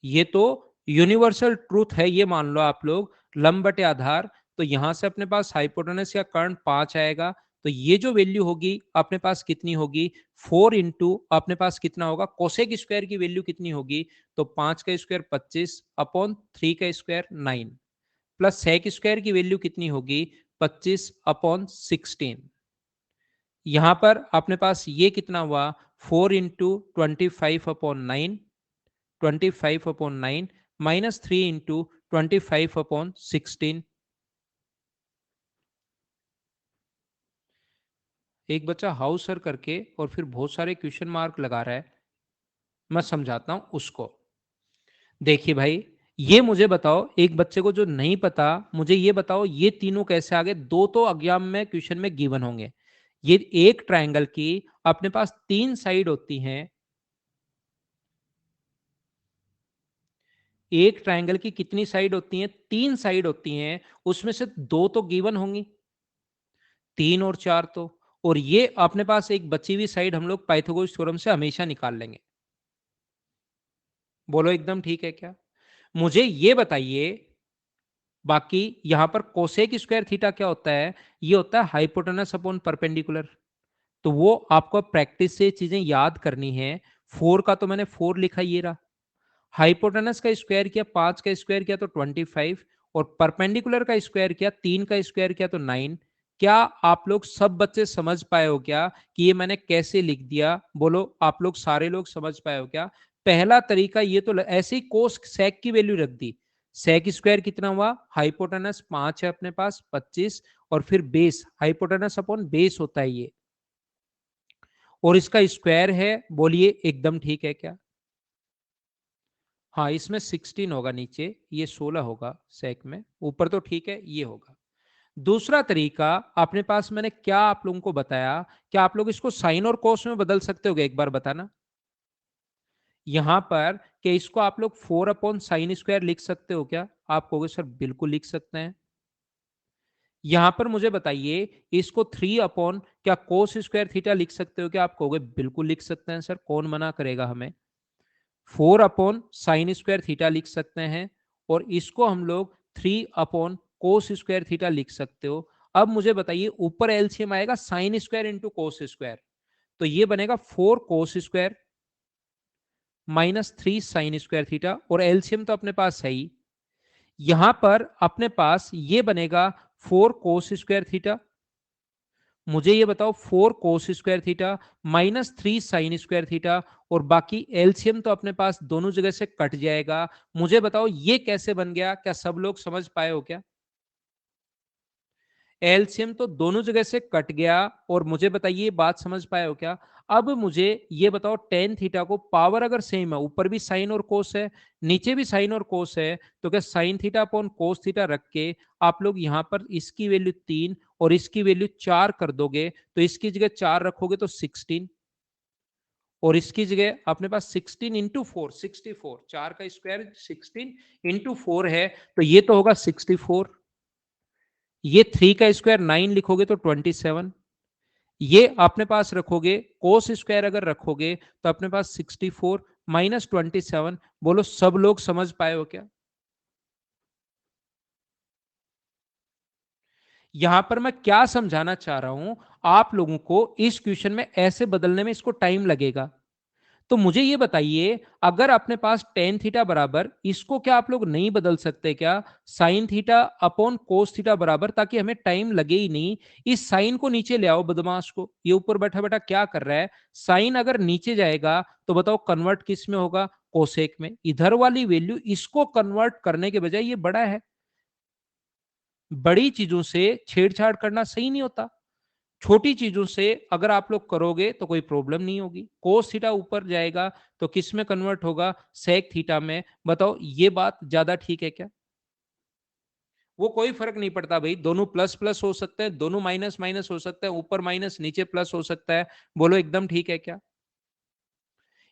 Speaker 1: ये तो यूनिवर्सल ट्रूथ है, ये मान लो आप लोग। लंब बटे आधार, तो यहां से अपने पास हाइपोटेनस या कर्ण 5 आएगा, तो ये जो वैल्यू होगी अपने पास कितनी होगी? 4 इंटू अपने पास कितना होगा? कोसेक स्क्वायर की वैल्यू कितनी होगी? तो 5 का स्क्वायर 25 अपॉन 3 का स्क्वायर 9 प्लस सेक स्क्वायर की वैल्यू कितनी होगी? 25 अपॉन 16। यहां पर अपने पास ये कितना हुआ? 4 इंटू 25/9, 25/9 माइनस 3 इंटू 25/16। एक बच्चा हाउस सर करके और फिर बहुत सारे क्वेश्चन मार्क लगा रहा है, मैं समझाता हूं उसको। देखिए भाई, ये मुझे बताओ, एक बच्चे को जो नहीं पता, मुझे ये बताओ ये तीनों कैसे आ गए? दो तो एग्जाम में क्वेश्चन में गिवन होंगे। ये एक ट्रायंगल की अपने पास 3 साइड होती हैं, एक ट्रायंगल की कितनी साइड होती हैं? 3 साइड होती हैं, उसमें से दो तो गिवन होंगी, 3 और 4 तो। और ये अपने पास एक बची हुई साइड हम लोग पाइथागोरस थ्योरम से हमेशा निकाल लेंगे। बोलो एकदम ठीक है क्या? मुझे ये बताइए, बाकी यहां पर कोसेक स्क्वायर थीटा क्या होता है? ये होता है हाइपोटेनस अपॉन परपेंडिकुलर। तो वो आपको प्रैक्टिस से चीजें याद करनी है। 4 का तो मैंने 4 लिखा, ये रहा। हाइपोटेनस का स्क्वायर किया, 5 का स्क्वायर किया तो 25, और परपेंडिकुलर का स्क्वायर किया, 3 का स्क्वायर किया तो 9। क्या आप लोग सब बच्चे समझ पाए हो क्या कि ये मैंने कैसे लिख दिया? बोलो आप लोग सारे लोग समझ पाए हो क्या? पहला तरीका ये तो ऐसे ही कोस सेक की वैल्यू रख दी। सेक स्क्वायर कितना हुआ? हाइपोटेनस 5 है अपने पास 25, और फिर बेस हाइपोटेनस अपॉन बेस होता है ये, और इसका स्क्वायर है। बोलिए एकदम ठीक है क्या? हाँ, इसमें 16 होगा, नीचे ये 16 होगा सेक में, ऊपर तो ठीक है ये होगा। दूसरा तरीका अपने पास मैंने क्या आप लोगों को बताया, क्या आप लोग इसको साइन और कोस में बदल सकते हो? एक बार बताना। यहां पर क्या इसको आप लोग 4 अपॉन साइन स्क्वायर लिख सकते हो क्या? आप कहोगे सर बिल्कुल लिख सकते हैं। यहां पर मुझे बताइए, इसको 3 अपॉन क्या कोस स्क्वायर थीटा लिख सकते हो क्या? आप कहोगे बिल्कुल लिख सकते हैं सर, कौन मना करेगा हमें। 4 अपॉन साइन स्क्वायर थीटा लिख सकते हैं, और इसको हम लोग 3 अपॉन कोस स्क्वायर थीटा लिख सकते हो। अब मुझे बताइए, ऊपर एलसीएम आएगा sine square into cos square, तो ये बनेगा 4 cos square minus 3 sign square theta, और एलसीएम तो अपने पास है ही। यहां पर अपने पास ये बनेगा 4 कोस स्क्वायर थीटा। मुझे ये बताओ 4 कोस square theta minus 3 sign square theta, और बाकी एलसीएम तो अपने पास दोनों जगह से कट जाएगा। मुझे बताओ ये कैसे बन गया? क्या सब लोग समझ पाए हो क्या? एलसीएम तो दोनों जगह से कट गया, और मुझे बताइए बात समझ पाए हो क्या? अब मुझे ये बताओ, टेन थीटा को पावर अगर सेम है, ऊपर भी साइन और कोस है, नीचे भी साइन और कोस है, तो क्या sign theta upon cos theta रख के आप लोग यहां पर इसकी वैल्यू 3 और इसकी वैल्यू 4 कर दोगे, तो इसकी जगह 4 रखोगे तो 16, और इसकी जगह अपने पास 16 इंटू 4 64, 4 का स्क्वायर 16 इंटू 4 है, तो ये तो होगा 64। ये 3 का स्क्वायर 9 लिखोगे तो 27, ये अपने पास रखोगे, कोस स्क्वायर अगर रखोगे तो अपने पास 64 माइनस 27। बोलो सब लोग समझ पाए हो क्या? यहां पर मैं क्या समझाना चाह रहा हूं, आप लोगों को इस क्वेश्चन में ऐसे बदलने में इसको टाइम लगेगा। तो मुझे ये बताइए, अगर अपने पास टेन थीटा बराबर, इसको क्या आप लोग नहीं बदल सकते क्या, sign theta upon cos theta बराबर, ताकि हमें टाइम लगे ही नहीं। इस साइन को नीचे ले आओ बदमाश को, ये ऊपर बैठा बैठा क्या कर रहा है। साइन अगर नीचे जाएगा तो बताओ कन्वर्ट किस में होगा, कोसेक में। इधर वाली वैल्यू इसको कन्वर्ट करने के बजाय ये बड़ा है। बड़ी चीजों से छेड़छाड़ करना सही नहीं होता। छोटी चीजों से अगर आप लोग करोगे तो कोई प्रॉब्लम नहीं होगी। कोस थीटा ऊपर जाएगा तो किस में कन्वर्ट होगा, सेक थीटा में। बताओ ये बात ज्यादा ठीक है क्या? वो कोई फर्क नहीं पड़ता भाई, दोनों प्लस प्लस हो सकते हैं, दोनों माइनस माइनस हो सकते हैं, ऊपर माइनस नीचे प्लस हो सकता है। बोलो एकदम ठीक है क्या?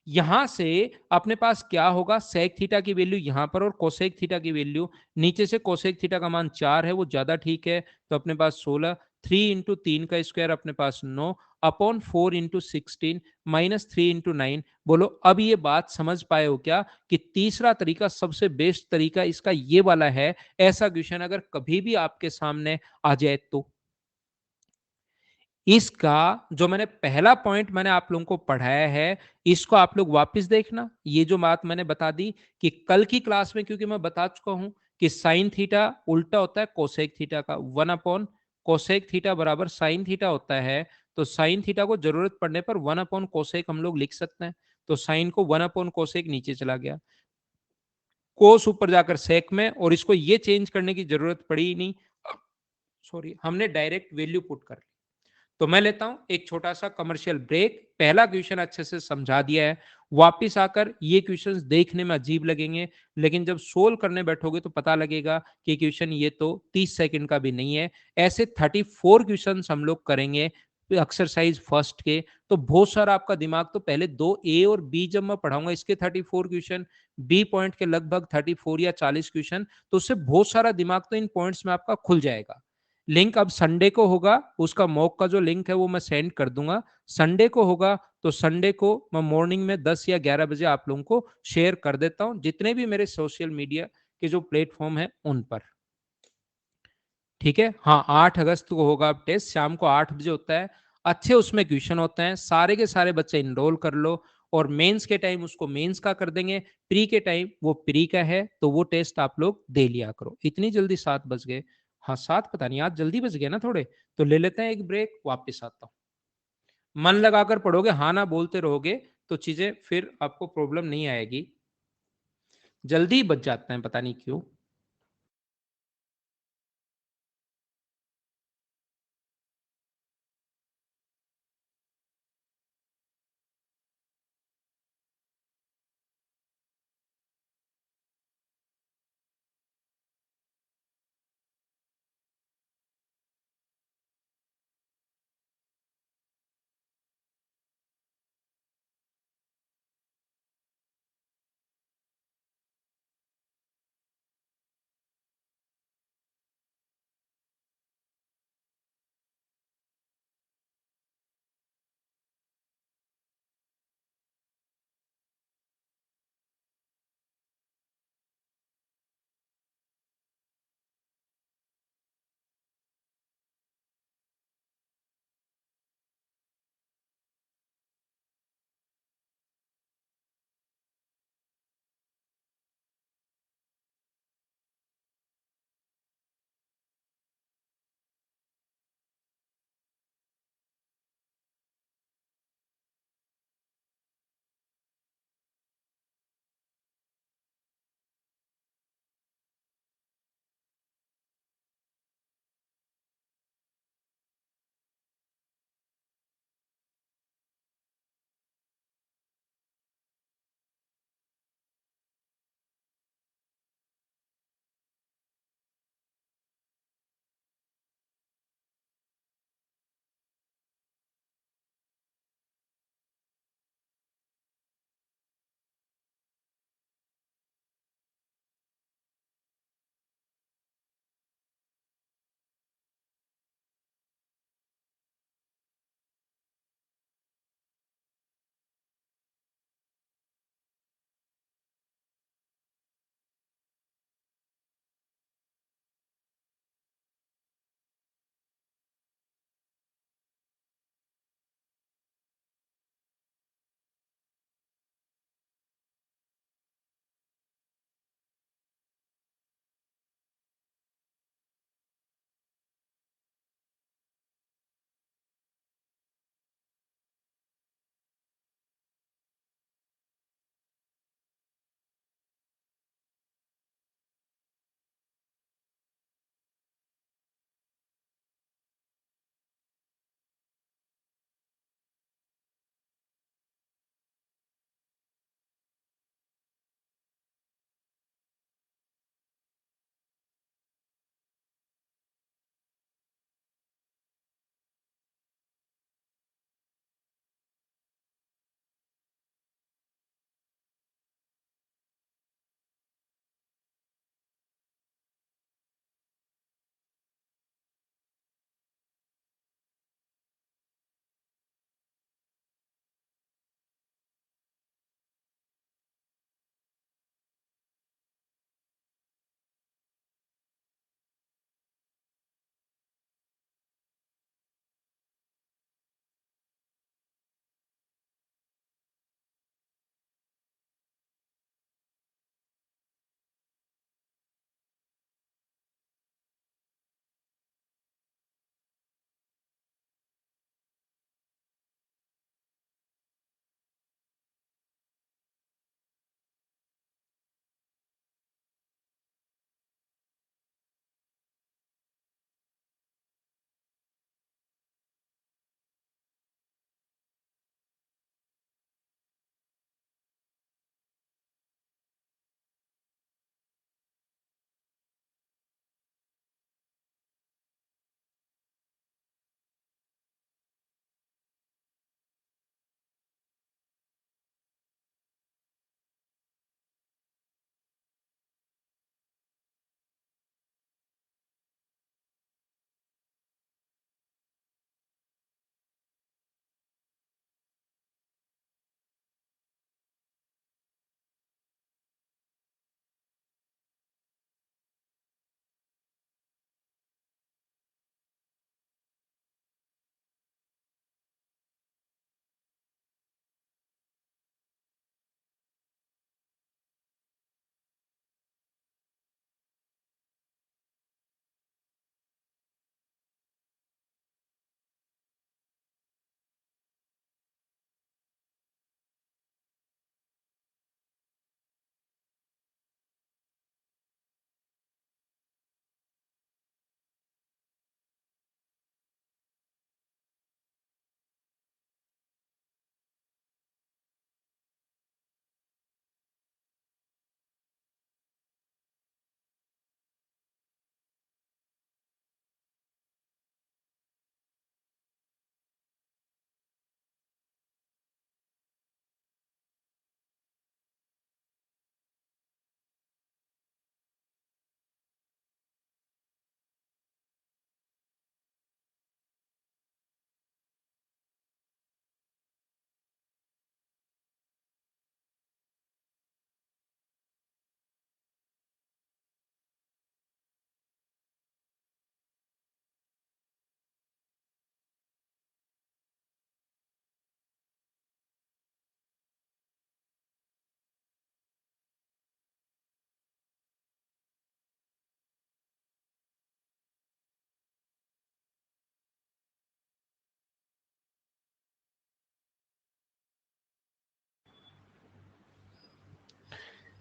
Speaker 1: यहां से अपने पास क्या होगा, सेक थीटा की वैल्यू यहां पर और कोसेक थीटा की वैल्यू नीचे से। कोसेक थीटा का मान 4 है, वो ज्यादा ठीक है, तो अपने पास 16। 3 इंटू 3 का स्क्वायर अपने पास 9 अपॉन 4 इंटू 16 माइनस 3 इंटू 9। बोलो अब ये बात समझ पाए हो क्या, कि तीसरा तरीका सबसे बेस्ट तरीका इसका ये वाला है। ऐसा क्वेश्चन अगर कभी भी आपके सामने आ जाए तो इसका जो मैंने पहला पॉइंट मैंने आप लोगों को पढ़ाया है, इसको आप लोग वापस देखना। ये जो बात मैंने बता दी कि कल की क्लास में, क्योंकि मैं बता चुका हूं कि साइन थीटा उल्टा होता है कोसेक थीटा का, 1 अपॉन कोसेक थीटा बराबर साइन थीटा होता है। तो साइन थीटा को जरूरत पड़ने पर 1 अपॉन कोसेक हम लोग लिख सकते हैं। तो साइन को 1 अपॉन कोसेक नीचे चला गया, कोस ऊपर जाकर सेक में, और इसको ये चेंज करने की जरूरत पड़ी ही नहीं। सॉरी, हमने डायरेक्ट वैल्यू पुट कर। तो मैं लेता हूं एक छोटा सा कमर्शियल ब्रेक। पहला क्वेश्चन अच्छे से समझा दिया है, वापिस आकर ये क्वेश्चंस देखने में अजीब लगेंगे, लेकिन जब सोल्व करने बैठोगे तो पता लगेगा कि क्वेश्चन ये तो 30 सेकंड का भी नहीं है। ऐसे 34 क्वेश्चंस हम लोग करेंगे एक्सरसाइज फर्स्ट के। तो बहुत सारा आपका दिमाग, तो पहले दो ए और बी जब मैं पढ़ाऊंगा इसके 34 क्वेश्चन, बी पॉइंट के लगभग 34 या 40 क्वेश्चन, तो उससे बहुत सारा दिमाग तो इन पॉइंट्स में आपका खुल जाएगा। लिंक अब संडे को होगा, उसका मॉक का जो लिंक है वो मैं सेंड कर दूंगा। संडे को होगा तो संडे को मैं मॉर्निंग में 10 या 11 बजे आप लोगों को शेयर कर देता हूं, जितने भी मेरे सोशल मीडिया के जो प्लेटफॉर्म है उन पर। ठीक है, हाँ 8 अगस्त को होगा अब टेस्ट, शाम को 8 बजे होता है। अच्छे उसमें क्वेश्चन होते हैं, सारे के सारे बच्चे इनरोल कर लो। और मेंस के टाइम उसको मेंस का कर देंगे, प्री के टाइम वो प्री का है, तो वो टेस्ट आप लोग दे लिया करो। इतनी जल्दी 7 बज गए? हाँ 7 पता नहीं, आज जल्दी बज गए ना थोड़े। तो ले लेते हैं एक ब्रेक, वापस आता हूँ। मन लगाकर पढ़ोगे, हाँ ना बोलते रहोगे, तो चीजें फिर आपको प्रॉब्लम नहीं आएगी। जल्दी बच जाते हैं, पता नहीं क्यों।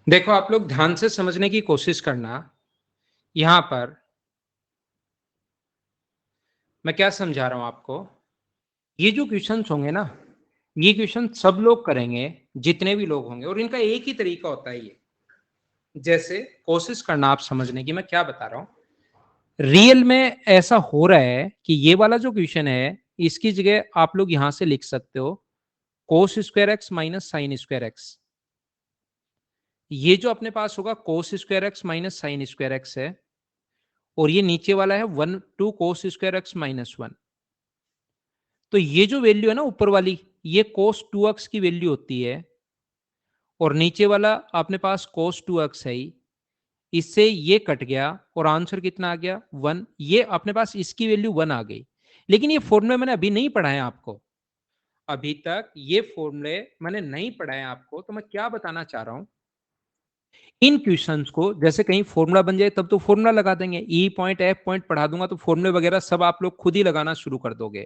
Speaker 1: देखो आप लोग ध्यान से समझने की कोशिश करना। यहाँ पर मैं क्या समझा रहा हूँ आपको, ये जो क्वेश्चंस होंगे ना, ये क्वेश्चन सब लोग करेंगे, जितने भी लोग होंगे, और इनका एक ही तरीका होता है ये। जैसे कोशिश करना आप समझने की, मैं क्या बता रहा हूँ। रियल में ऐसा हो रहा है कि ये वाला जो क्वेश्चन है, इसकी जगह आप लोग यहां से लिख सकते हो cos square x minus sine square x. ये जो अपने पास होगा cos square x minus sine square x है, और ये नीचे वाला है 1/2 कोस स्क्वायर एक्स माइनस 1। तो ये जो वैल्यू है ना ऊपर वाली, ये कोस 2x की वैल्यू होती है, और नीचे वाला अपने पास कोस 2x है ही। इससे ये कट गया और आंसर कितना आ गया 1। ये अपने पास इसकी वैल्यू 1 आ गई। लेकिन ये फॉर्मूला मैंने अभी नहीं पढ़ाया आपको, अभी तक ये फॉर्मूले मैंने नहीं पढ़ाए आपको। तो मैं क्या बताना चाह रहा हूं, इन क्वेश्चंस को जैसे कहीं फॉर्मूला बन जाए तब तो फॉर्मूला लगा देंगे, ई पॉइंट एफ पॉइंट पढ़ा दूंगा तो फॉर्मूले वगैरह सब आप लोग खुद ही लगाना शुरू कर दोगे।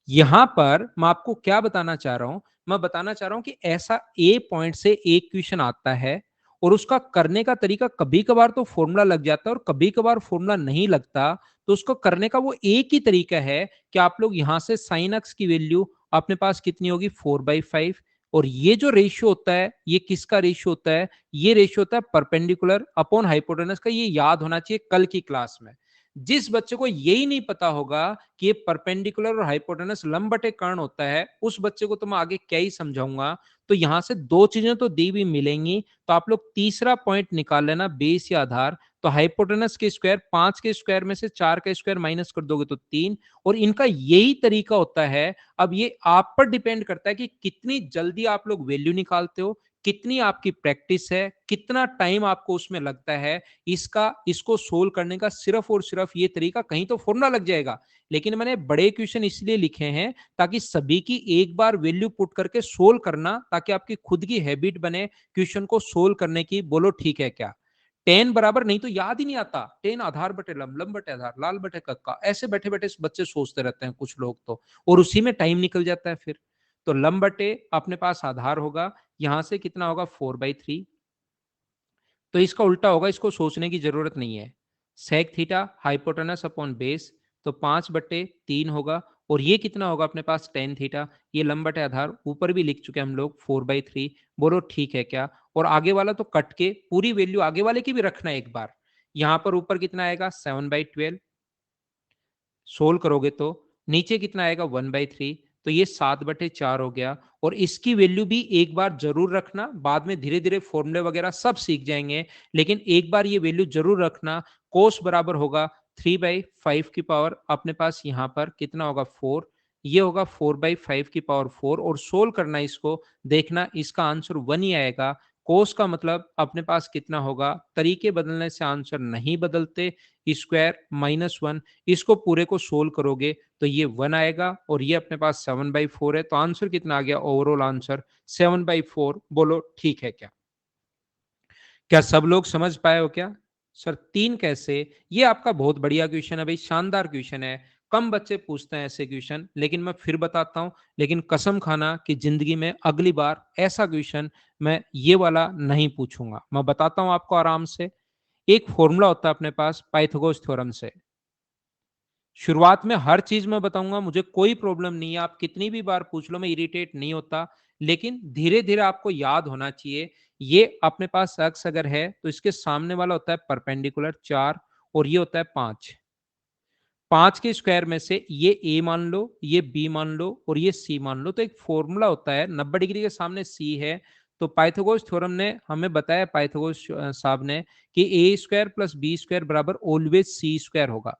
Speaker 1: यहां पर मैं आपको क्या बताना चाह रहा हूं, मैं बताना चाह रहा हूं कि ऐसा ए पॉइंट से एक क्वेश्चन आता है, और उसका करने का तरीका कभी कभार तो फॉर्मूला लग जाता है और कभी कभार फॉर्मूला नहीं लगता। तो उसको करने का वो एक ही तरीका है कि आप लोग यहां से साइन एक्स की वैल्यू अपने पास कितनी होगी 4/5, और ये जो रेशियो होता है ये किसका रेशियो होता है, ये रेशियो होता है परपेंडिकुलर अपॉन हाइपोटेनस का। ये याद होना चाहिए कल की क्लास में। जिस बच्चे को यही नहीं पता होगा कि ये परपेंडिकुलर और हाइपोटेनस लंब बटे कर्ण होता है, उस बच्चे को तो मैं आगे क्या ही समझाऊंगा। तो यहां से दो चीजें तो दी भी मिलेंगी, तो आप लोग तीसरा पॉइंट निकाल लेना, बेस या आधार। तो हाइपोटेनस के स्क्वायर, 5 के स्क्वायर में से 4 का स्क्वायर माइनस कर दोगे तो 3। और इनका यही तरीका होता है। अब ये आप पर डिपेंड करता है कि कितनी जल्दी आप लोग वैल्यू निकालते हो, कितनी आपकी प्रैक्टिस है, कितना टाइम आपको उसमें लगता है। इसको सोल्व करने का सिर्फ और सिर्फ ये तरीका, कहीं तो फॉर्मूला लग जाएगा, लेकिन मैंने बड़े क्वेश्चन इसलिए लिखे हैं ताकि सभी की एक बार वैल्यू पुट करके सोल्व करना, ताकि आपकी खुद की हैबिट बने क्वेश्चन को सोल्व करने की। बोलो ठीक है क्या? टेन बराबर, नहीं तो याद ही नहीं आता, टेन आधार बटे लंब, लंब बटे आधार, लाल बटे कक्का, ऐसे बैठे बैठे बच्चे सोचते रहते हैं कुछ लोग तो, और उसी में टाइम निकल जाता है फिर। तो लंब बटे अपने पास आधार होगा, यहां से कितना होगा 4/3। तो इसका उल्टा होगा, इसको सोचने की जरूरत नहीं है। Sec theta hypotenuse upon base, तो 5/3 होगा, और ये कितना होगा अपने पास टेन थीटा। ये लंब बटे आधार ऊपर भी लिख चुके हैं हम लोग 4/3। बोलो ठीक है क्या? और आगे वाला तो कट के पूरी वैल्यू आगे वाले की भी रखना है एक बार। यहां पर ऊपर कितना आएगा 7/12, सोल्व करोगे तो नीचे कितना आएगा 1/3। तो ये 7/4 हो गया। और इसकी वैल्यू भी एक बार जरूर रखना, बाद में धीरे धीरे फॉर्मूले वगैरह सब सीख जाएंगे, लेकिन एक बार ये वैल्यू जरूर रखना। कोस बराबर होगा 3/5 की पावर अपने पास यहां पर कितना होगा 4। ये होगा 4/5 की पावर 4, और सोल्व करना इसको, देखना इसका आंसर 1 ही आएगा। कोस का मतलब अपने पास कितना होगा, तरीके बदलने से आंसर नहीं बदलते, स्क्वायर -1। इसको पूरे को सोल्व करोगे तो ये 1 आएगा, और ये अपने पास 7/4 है। तो आंसर कितना आ गया, ओवरऑल आंसर 7/4। बोलो ठीक है क्या? क्या सब लोग समझ पाए हो क्या? सर 3 कैसे? ये आपका बहुत बढ़िया क्वेश्चन है भाई, शानदार क्वेश्चन है। कम बच्चे पूछते हैं ऐसे क्वेश्चन, लेकिन मैं फिर बताता हूं। लेकिन कसम खाना कि जिंदगी में अगली बार ऐसा क्वेश्चन मैं ये वाला नहीं पूछूंगा। मैं बताता हूं आपको आराम से। एक फॉर्मूला होता है अपने पास पाइथागोरस थ्योरम से। शुरुआत में हर चीज मैं बताऊंगा, मुझे कोई प्रॉब्लम नहीं है, आप कितनी भी बार पूछ लो, मैं इरिटेट नहीं होता। लेकिन धीरे धीरे आपको याद होना चाहिए। ये अपने पास अक्स अगर है तो इसके सामने वाला होता है परपेंडिकुलर 4, और ये होता है 5। 5 के स्क्वायर में से ये ए मान लो, ये बी मान लो, और ये सी मान लो। तो एक फॉर्मूला होता है, 90 डिग्री के सामने सी है। तो पाइथागोरस थ्योरम ने हमें बताया, पाइथागोरस साहब ने, कि ए स्क्वायर प्लस बी स्क्वायर बराबर ऑलवेज सी स्क्वायर होगा।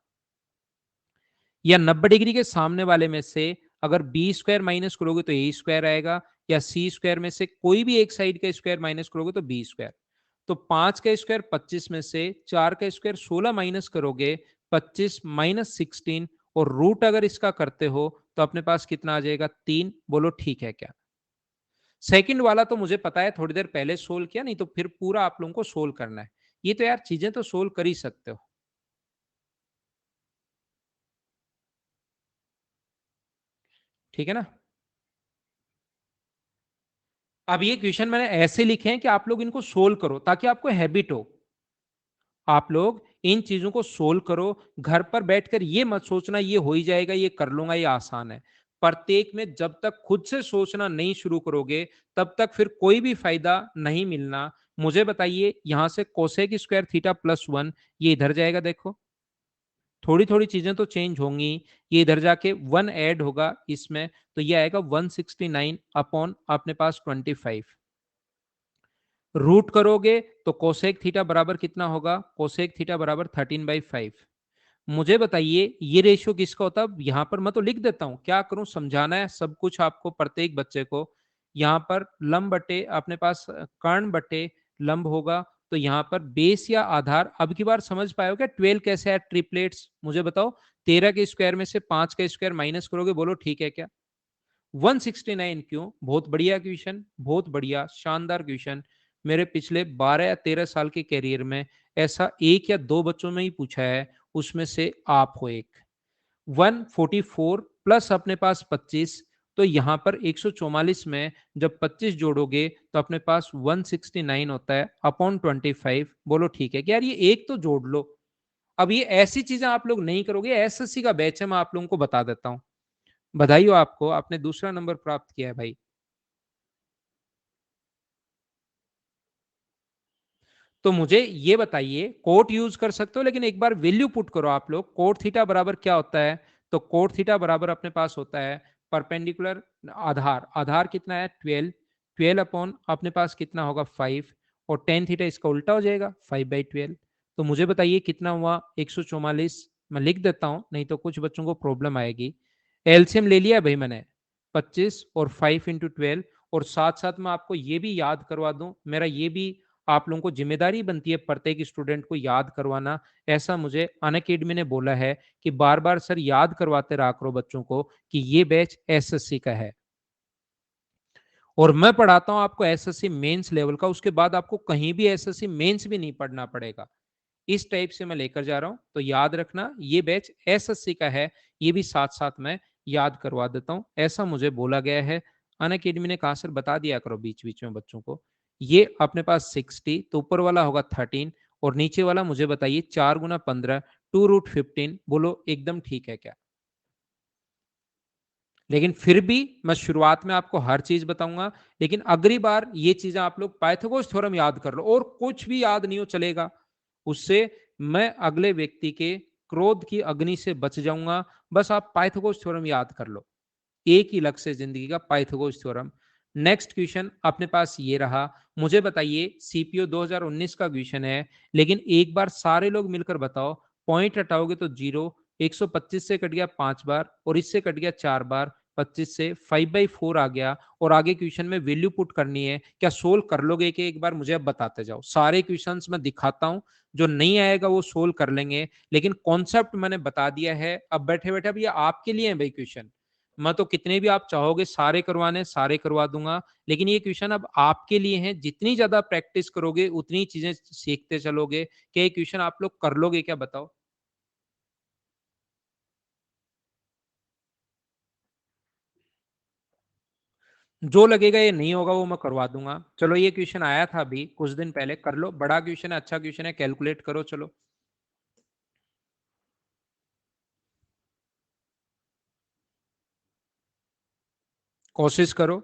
Speaker 1: या 90 डिग्री के सामने वाले में से अगर बी स्क्वायर माइनस करोगे तो ए स्क्वायर आएगा, या सी स्क्वायर में से कोई भी एक साइड का स्क्वायर माइनस करोगे तो बी स्क्वायर। तो 5 का स्क्वायर 25 में से 4 का स्क्वायर 16 माइनस करोगे, 25 -16, और रूट अगर इसका करते हो तो अपने पास कितना आ जाएगा 3। बोलो ठीक है क्या? सेकंड वाला तो मुझे पता है, थोड़ी देर पहले सोल्व किया, नहीं तो फिर पूरा आप लोगों को सोल्व करना है। ये तो यार चीजें तो सोल्व कर ही सकते हो। ठीक है ना? अब ये क्वेश्चन मैंने ऐसे लिखे हैं कि आप लोग इनको सोल्व करो ताकि आपको हैबिट हो। आप लोग इन चीजों को सोल्व करो, घर पर बैठकर ये मत सोचना ये हो ही जाएगा, ये कर लूंगा, ये आसान है। प्रत्येक में जब तक खुद से सोचना नहीं शुरू करोगे तब तक फिर कोई भी फायदा नहीं मिलना। मुझे बताइए, यहां से cosec square theta plus one, ये इधर जाएगा, देखो थोड़ी थोड़ी चीजें तो चेंज होंगी। ये इधर जाके वन ऐड होगा इसमें, तो ये आएगा 169 अपॉन अपने पास 25। रूट करोगे तो कोसेक थीटा बराबर कितना होगा, कोसेक थीटा बराबर 13/5। मुझे बताइए ये रेशियो किसका होता है। यहां पर मैं तो लिख देता हूं, क्या करूं, समझाना है सब कुछ आपको, प्रत्येक बच्चे को। यहां पर लंब बटे अपने पास कर्ण बटे लंब होगा, तो यहां पर बेस या आधार, अब की बार समझ पाए हो क्या 12 कैसे है ट्रिपलेट्स, मुझे बताओ। 13 के स्क्वायर में से 5 का स्क्वायर माइनस करोगे, बोलो ठीक है क्या। 169 क्यों, बहुत बढ़िया क्वेश्चन, बहुत बढ़िया शानदार क्वेश्चन। मेरे पिछले 12 या 13 साल के कैरियर में ऐसा एक या दो बच्चों में ही पूछा है, उसमें से आप हो एक। 144 प्लस अपने पास 25, तो यहां पर 144 में जब 25 जोड़ोगे तो अपने पास 169 होता है अपॉन 25। बोलो ठीक है कि यार ये एक तो जोड़ लो। अब ये ऐसी चीजें आप लोग नहीं करोगे, एसएससी का बैच है, मैं आप लोगों को बता देता हूं। बधाई हो आपको, आपने दूसरा नंबर प्राप्त किया है भाई। तो मुझे ये बताइए, कोट यूज कर सकते हो लेकिन एक बार वैल्यू पुट करो आप लोग। कोट थीटा बराबर क्या होता है, तो कोट थीटा बराबर अपने पास होता है परपेंडिकुलर आधार, आधार कितना है 12, 12 अपॉन अपने पास कितना होगा 5, और टेन थीटा इसका उल्टा हो जाएगा 5/12। तो मुझे बताइए कितना हुआ 144। मैं लिख देता हूं, नहीं तो कुछ बच्चों को प्रॉब्लम आएगी। एलसीएम ले लिया भाई मैंने, 25 और 5 × 12। और साथ साथ मैं आपको ये भी याद करवा दूं, मेरा ये भी आप लोगों को जिम्मेदारी बनती है प्रत्येक स्टूडेंट को याद करवाना। ऐसा मुझे अनअकैडमी ने बोला है कि बार बार सर याद करवाते रहा करो बच्चों को कि ये बैच एसएससी का है, और मैं पढ़ाता हूं आपको एसएससी मेंस लेवल का, उसके बाद आपको कहीं भी एसएससी मेंस भी नहीं पढ़ना पड़ेगा। इस टाइप से मैं लेकर जा रहा हूं, तो याद रखना ये बैच एसएससी का है। ये भी साथ साथ मैं याद करवा देता हूं, ऐसा मुझे बोला गया है। अनअकैडमी ने कहा सर बता दिया करो बीच बीच में बच्चों को। ये अपने पास 60, तो ऊपर वाला होगा 13, और नीचे वाला मुझे बताइए 4 × 15 2√15। बोलो एकदम ठीक है क्या। लेकिन फिर भी मैं शुरुआत में आपको हर चीज बताऊंगा, लेकिन अगली बार ये चीजें आप लोग पाइथागोरस थ्योरम याद कर लो, और कुछ भी याद नहीं हो चलेगा। उससे मैं अगले व्यक्ति के क्रोध की अग्नि से बच जाऊंगा। बस आप पाइथागोरस थ्योरम याद कर लो, एक ही लक्ष्य है जिंदगी का, पाइथागोरस थ्योरम। नेक्स्ट क्वेश्चन अपने पास ये रहा। मुझे बताइए सीपीओ 2019 का क्वेश्चन है, लेकिन एक बार सारे लोग मिलकर बताओ। पॉइंट हटाओगे तो जीरो, 125 से कट गया 5 बार, और इससे कट गया 4 बार, 25 से 5/4 आ गया। और आगे क्वेश्चन में वैल्यू पुट करनी है, क्या सोल्व कर लोगे कि एक बार मुझे अब बताते जाओ। सारे क्वेश्चंस मैं दिखाता हूं, जो नहीं आएगा वो सोल्व कर लेंगे, लेकिन कॉन्सेप्ट मैंने बता दिया है। अब बैठे बैठे अब ये आपके लिए है भाई क्वेश्चन। मैं तो कितने भी आप चाहोगे सारे करवाने सारे करवा दूंगा, लेकिन ये क्वेश्चन अब आपके लिए है। जितनी ज्यादा प्रैक्टिस करोगे उतनी चीजें सीखते चलोगे। क्या ये क्वेश्चन आप लोग कर लोगे क्या, बताओ। जो लगेगा ये नहीं होगा वो मैं करवा दूंगा। चलो ये क्वेश्चन आया था अभी कुछ दिन पहले, कर लो, बड़ा क्वेश्चन है, अच्छा क्वेश्चन है, कैलकुलेट करो चलो। कोशिश करो।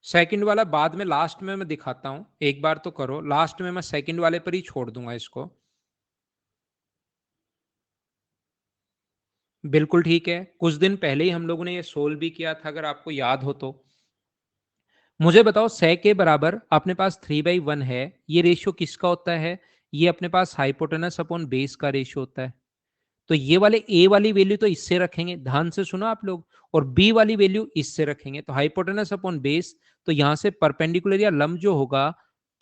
Speaker 1: सेकंड वाला बाद में लास्ट में मैं दिखाता हूं, एक बार तो करो, लास्ट में मैं सेकंड वाले पर ही छोड़ दूंगा इसको। बिल्कुल ठीक है, कुछ दिन पहले ही हम लोगों ने ये सोल्व भी किया था, अगर आपको याद हो तो। मुझे बताओ sec के बराबर अपने पास 3/1 है, ये रेशियो किसका होता है। ये अपने पास हाइपोटेनस अपॉन बेस का रेशियो होता है। तो ये वाले ए वाली वैल्यू तो इससे रखेंगे, ध्यान से सुनो आप लोग, और बी वाली वैल्यू इससे रखेंगे, तो हाइपोटेनस अपॉन बेस। तो यहां से परपेंडिकुलर या लंब जो होगा,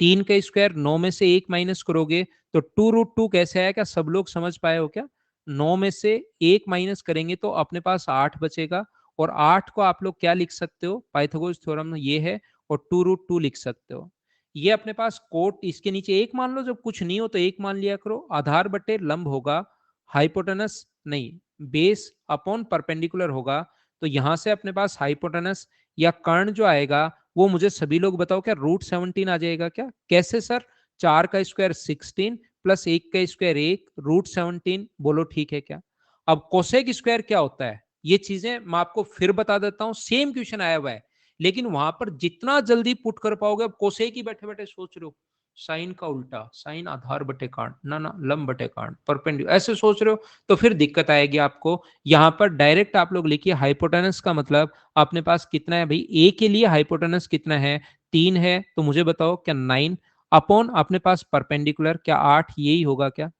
Speaker 1: 3 का स्क्वायर 9 में से 1 माइनस करोगे तो 2√2 कैसे आया, क्या सब लोग समझ पाए हो क्या। 9 में से 1 माइनस करेंगे तो अपने पास 8 बचेगा, और 8 को आप लोग क्या लिख सकते हो, पाइथागोरस थ्योरम ये है, और 2√2 लिख सकते हो। ये अपने पास कोट इसके नीचे एक मान लो, जब कुछ नहीं हो तो एक मान लिया करो। आधार बटे लंब होगा, हाइपोटेनस नहीं, बेस अपॉन परपेंडिकुलर होगा। तो यहां से अपने पास हाइपोटेनस या कर्ण जो आएगा वो मुझे सभी लोग बताओ, क्या √17 आ जाएगा क्या? कैसे सर? 4 का स्क्वायर 16 प्लस 1 का स्क्वायर 1 √17, बोलो ठीक है क्या? अब कोसेक स्क्वायर क्या होता है, ये चीजें मैं आपको फिर बता देता हूं, सेम क्वेश्चन आया हुआ है, लेकिन वहां पर जितना जल्दी पुट कर पाओगे, अब कोसेक ही बैठे बैठे सोच रहे हो, साइन का उल्टा, साइन आधार बटे कांड, ना लंब बटे कांड, परपेंडिकुलर, ऐसे सोच रहे हो तो फिर दिक्कत आएगी आपको। यहां पर डायरेक्ट आप लोग लिखिए हाइपोटेनस का मतलब अपने पास कितना है भाई, ए के लिए हाइपोटेनस कितना है, 3 है, तो मुझे बताओ क्या 9 अपॉन अपने पास परपेंडिकुलर क्या 8, यही होगा क्या?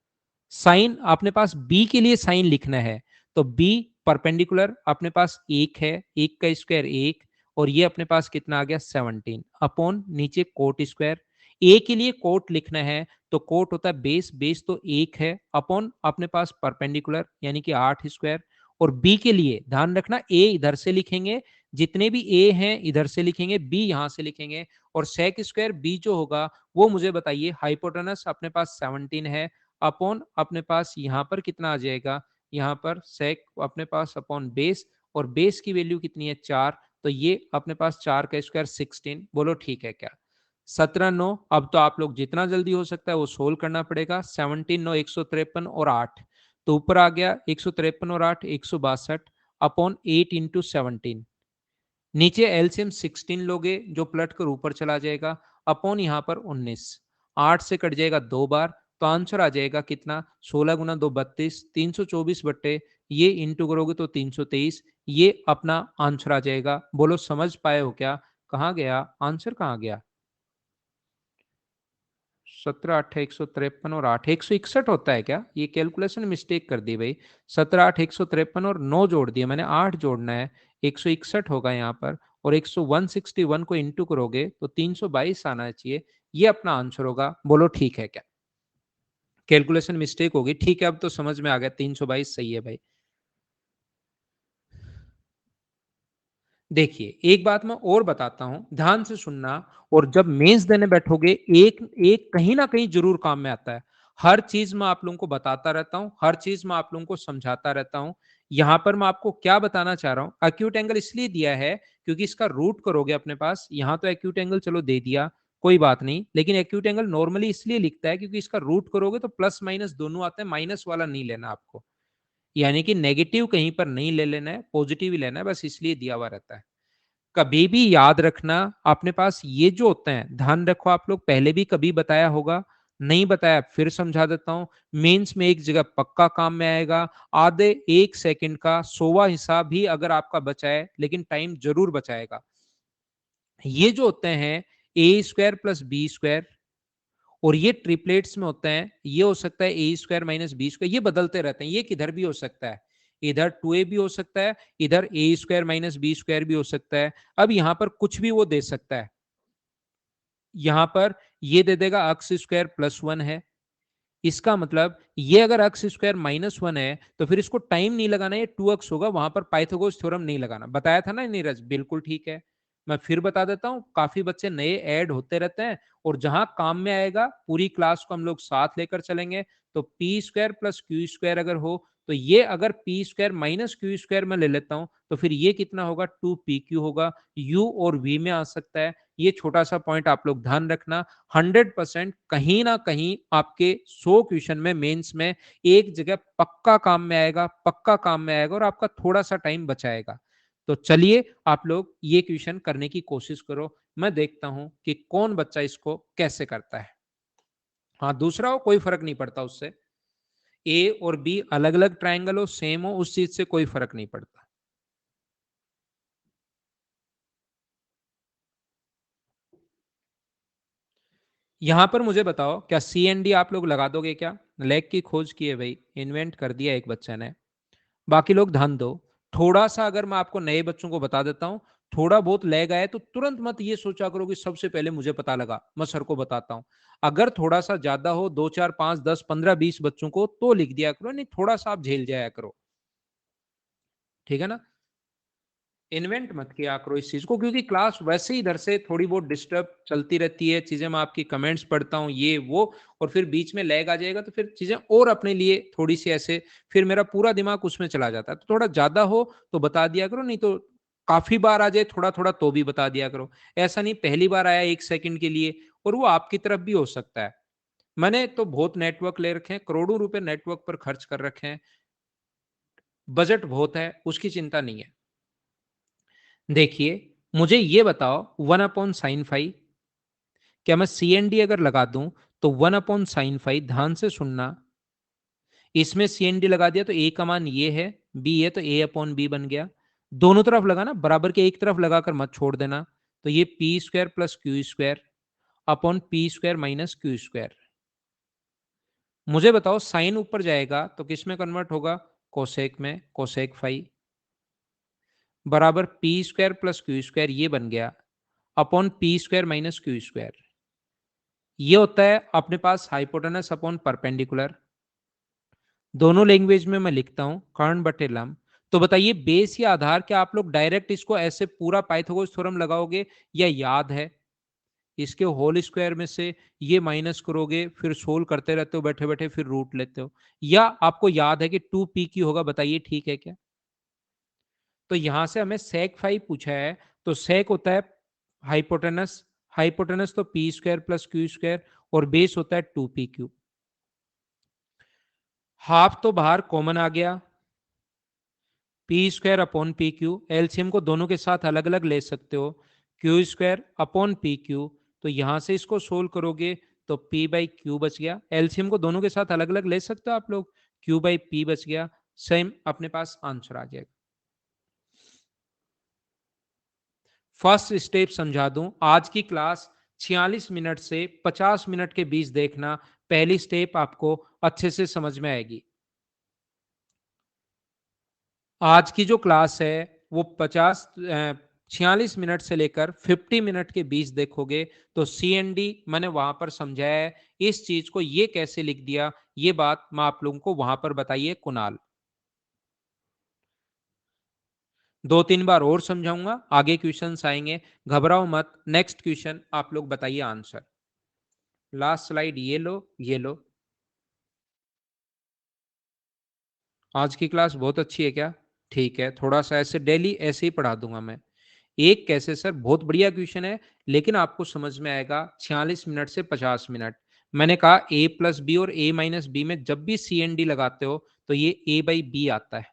Speaker 1: साइन अपने पास बी के लिए साइन लिखना है, तो बी परपेंडिकुलर अपने पास 1 है, 1 का स्क्वायर 1, और ये अपने पास कितना आ गया 17 अपॉन नीचे कोट स्क्वायर। ए के लिए कोट लिखना है तो कोट होता है बेस, बेस तो 1 है अपॉन अपने पास परपेंडिकुलर यानी कि 8 स्क्वायर। और बी के लिए ध्यान रखना, ए इधर से लिखेंगे, जितने भी ए हैं इधर से लिखेंगे, बी यहां से लिखेंगे, और सेक स्क्वायर बी जो होगा वो मुझे बताइए, हाइपोटेनस अपने पास 17 है अपॉन अपने पास यहां पर कितना आ जाएगा, यहां पर सेक अपने पास अपॉन बेस, और बेस की वैल्यू कितनी है 4, तो ये अपने पास 4 का स्क्वायर 16, बोलो ठीक है क्या? 17 9, अब तो आप लोग जितना जल्दी हो सकता है वो सोल्व करना पड़ेगा। 17 9 153 और 8, तो ऊपर आ गया 153 और 8 162 अपॉन 8 इंटू 17, नीचे एलसीएम 16 लोगे जो पलट कर ऊपर चला जाएगा, अपॉन यहां पर 19, 8 से कट जाएगा 2 बार, तो आंसर आ जाएगा कितना, 16 गुना 2 32, 324 बट्टे ये इंटू करोगे तो 323, ये अपना आंसर आ जाएगा। बोलो समझ पाए हो क्या? कहाँ गया आंसर, कहाँ गया? 17 8 153 और 8 161 होता है क्या? ये कैलकुलेशन मिस्टेक कर दी भाई, 17 8 153 और 9 जोड़ दिया मैंने, 8 जोड़ना है, 161 होगा यहाँ पर, और 161 को इंटू करोगे तो 322 आना चाहिए, ये अपना आंसर होगा। बोलो ठीक है क्या? कैलकुलेशन मिस्टेक होगी, ठीक है, अब तो समझ में आ गया, 322 सही है भाई। देखिए एक बात मैं और बताता हूं, ध्यान से सुनना, और जब मेंस देने बैठोगे एक एक कहीं ना कहीं जरूर काम में आता है। हर चीज मैं आप लोगों को बताता रहता हूं, हर चीज मैं आप लोगों को समझाता रहता हूं। यहां पर मैं आपको क्या बताना चाह रहा हूं, एक्यूट एंगल इसलिए दिया है क्योंकि इसका रूट करोगे अपने पास, यहां तो एक्यूट एंगल चलो दे दिया, कोई बात नहीं, लेकिन एक्यूट एंगल नॉर्मली इसलिए लिखता है क्योंकि इसका रूट करोगे तो प्लस माइनस दोनों आते हैं, माइनस वाला नहीं लेना आपको, यानी कि नेगेटिव कहीं पर नहीं ले लेना है, पॉजिटिव ही लेना है, बस इसलिए दिया हुआ रहता है। कभी भी याद रखना, अपने पास ये जो होते हैं ध्यान रखो, आप लोग पहले भी कभी बताया होगा, नहीं बताया फिर समझा देता हूं, मेंस में एक जगह पक्का काम में आएगा, आधे 1 सेकंड का 100वां हिस्सा भी अगर आपका बचाए, लेकिन टाइम जरूर बचाएगा। ये जो होते हैं ए स्क्वायर प्लस बी स्क्वायर, और ये ट्रिपलेट्स में होते हैं, ये हो सकता है ए स्क्वायर माइनस बी स्क्वायर, ये बदलते रहते हैं, ये किधर भी हो सकता है, इधर 2a भी हो सकता है, इधर ए स्क्वायर माइनस बी स्क्वायर भी हो सकता है। अब यहां पर कुछ भी वो दे सकता है, यहां पर ये दे देगा अक्स स्क्वायर +1 है, इसका मतलब ये अगर अक्स स्क्वायर -1 है तो फिर इसको टाइम नहीं लगाना, ये 2x होगा, वहां पर पाइथागोरस थ्योरम नहीं लगाना, बताया था ना नीरज, बिल्कुल ठीक है। मैं फिर बता देता हूं, काफी बच्चे नए ऐड होते रहते हैं, और जहां काम में आएगा पूरी क्लास को हम लोग साथ लेकर चलेंगे। तो P square plus Q square अगर हो, तो ये अगर P square minus Q square में ले लेता हूं तो फिर ये कितना होगा, 2pq होगा, u और v में आ सकता है। ये छोटा सा पॉइंट आप लोग ध्यान रखना, 100% कहीं ना कहीं आपके 100 क्वेश्चन में मेंस में एक जगह पक्का काम में आएगा, पक्का काम में आएगा, और आपका थोड़ा सा टाइम बचाएगा। तो चलिए आप लोग ये क्वेश्चन करने की कोशिश करो, मैं देखता हूं कि कौन बच्चा इसको कैसे करता है। हाँ, दूसरा हो कोई फर्क नहीं पड़ता उससे, ए और बी अलग अलग ट्राइंगल हो सेम हो, उस चीज से कोई फर्क नहीं पड़ता। यहां पर मुझे बताओ, क्या सी एन डी आप लोग लगा दोगे क्या? लेग की खोज की है भाई, इन्वेंट कर दिया एक बच्चे ने, बाकी लोग ध्यान दो। थोड़ा सा अगर मैं आपको नए बच्चों को बता देता हूं, थोड़ा बहुत लैग आए तो तुरंत मत ये सोचा करो कि सबसे पहले मुझे पता लगा, मैं सर को बताता हूं। अगर थोड़ा सा ज्यादा हो, 2 4 5 10 15 20 बच्चों को, तो लिख दिया करो, नहीं थोड़ा सा आप झेल जाया करो, ठीक है ना? इन्वेंट मत किया करो इस चीज को, क्योंकि क्लास वैसे ही इधर से थोड़ी बहुत डिस्टर्ब चलती रहती है, चीजें मैं आपकी कमेंट्स पढ़ता हूँ ये वो, और फिर बीच में लैग आ जाएगा तो फिर चीजें और अपने लिए थोड़ी सी ऐसे, फिर मेरा पूरा दिमाग उसमें चला जाता है। तो थोड़ा ज्यादा हो तो बता दिया करो, नहीं तो काफी बार आ जाए थोड़ा थोड़ा तो भी बता दिया करो। ऐसा नहीं पहली बार आया 1 सेकंड के लिए, और वो आपकी तरफ भी हो सकता है। मैंने तो बहुत नेटवर्क ले रखे हैं, करोड़ों रुपए नेटवर्क पर खर्च कर रखे हैं, बजट बहुत है, उसकी चिंता नहीं है। देखिए, मुझे ये बताओ 1/sin5, क्या मैं सी एन डी अगर लगा दूं तो 1/sin5, ध्यान से सुनना, इसमें सी एन डी लगा दिया तो ए का मान ये है, बी है तो A/B बन गया। दोनों तरफ लगा ना, बराबर के एक तरफ लगाकर मत छोड़ देना। तो ये p² + q² upon p² - q²। मुझे बताओ साइन ऊपर जाएगा तो किस में कन्वर्ट होगा? कोसेक में, कोसेक फाई बराबर p² + q², ये बन गया, अपॉन p² - q²। ये होता है अपने पास हाइपोटेनस अपॉन परपेंडिकुलर। दोनों लैंग्वेज में मैं लिखता हूं कर्ण बटे लंब। तो बताइए बेस या आधार, क्या आप लोग डायरेक्ट इसको ऐसे पूरा पाइथागोरस थ्योरम लगाओगे या याद है? इसके होल स्क्वायर में से ये माइनस करोगे, फिर सोल्व करते रहते हो बैठे बैठे, फिर रूट लेते हो, या आपको याद है कि 2p होगा? बताइए ठीक है क्या? तो यहां से हमें सेक फाइव पूछा है, तो सेक होता है हाइपोटेनस, हाइपोटेनस तो p² + q², और बेस होता है 2p3। हाफ तो बाहर कॉमन आ गया, p² अपॉन PQ, एलसीएम को दोनों के साथ अलग अलग ले सकते हो, q² अपॉन PQ। तो यहां से इसको सोल्व करोगे तो p/q बच गया, एलसीएम को दोनों के साथ अलग अलग ले सकते हो आप लोग, q/p बच गया, सेम अपने पास आंसर आ जाएगा। फर्स्ट स्टेप समझा दूं, आज की क्लास 46 मिनट से 50 मिनट के बीच देखना, पहली स्टेप आपको अच्छे से समझ में आएगी। आज की जो क्लास है वो 46 मिनट से लेकर 50 मिनट के बीच देखोगे तो CND मैंने वहां पर समझाया है, इस चीज को ये कैसे लिख दिया, ये बात मैं आप लोगों को वहां पर बताइए कुणाल। 2-3 बार और समझाऊंगा, आगे क्वेश्चंस आएंगे, घबराओ मत। नेक्स्ट क्वेश्चन आप लोग बताइए आंसर। लास्ट स्लाइड ये लो, ये लो। आज की क्लास बहुत अच्छी है क्या? ठीक है, थोड़ा सा ऐसे डेली ऐसे ही पढ़ा दूंगा मैं। एक कैसे सर? बहुत बढ़िया क्वेश्चन है, लेकिन आपको समझ में आएगा 46 मिनट से 50 मिनट। मैंने कहा A+B और A-B में जब भी CND लगाते हो तो ये A/B आता है।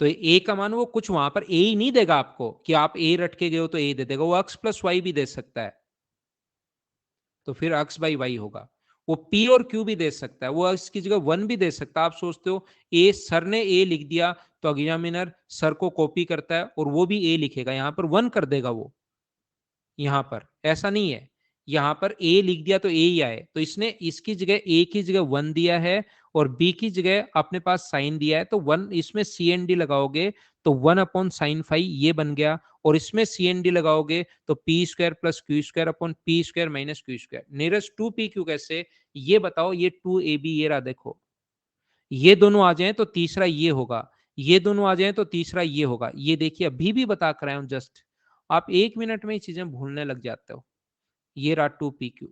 Speaker 1: तो A का मान वो कुछ वहां पर A ही नहीं देगा आपको कि आप A रट के गए हो तो A दे देगा, वो x+y भी दे सकता है, तो फिर x/y होगा। वो p और q भी दे सकता है, वो x की जगह 1 भी दे सकता है। आप सोचते हो ए, सर ने a लिख दिया तो एग्जामिनर सर को कॉपी करता है और वो भी a लिखेगा, यहां पर 1 कर देगा वो। यहां पर ऐसा नहीं है, यहां पर a लिख दिया तो a ही आए, तो इसने इसकी जगह a की जगह 1 दिया है और b की जगह अपने पास साइन दिया है, तो 1 इसमें CND लगाओगे तो 1/sin5 ये बन गया, और इसमें CND लगाओगे तो p² + q² upon p² - q²। Nearest 2pq कैसे, ये बताओ? ये 2ab ये रहा, देखो ये दोनों आ जाए तो तीसरा ये होगा, ये दोनों आ जाए तो तीसरा ये होगा। ये देखिए अभी भी बता कर आया हूं जस्ट, आप 1 मिनट में ही चीजें भूलने लग जाते हो। ये रहा 2pq।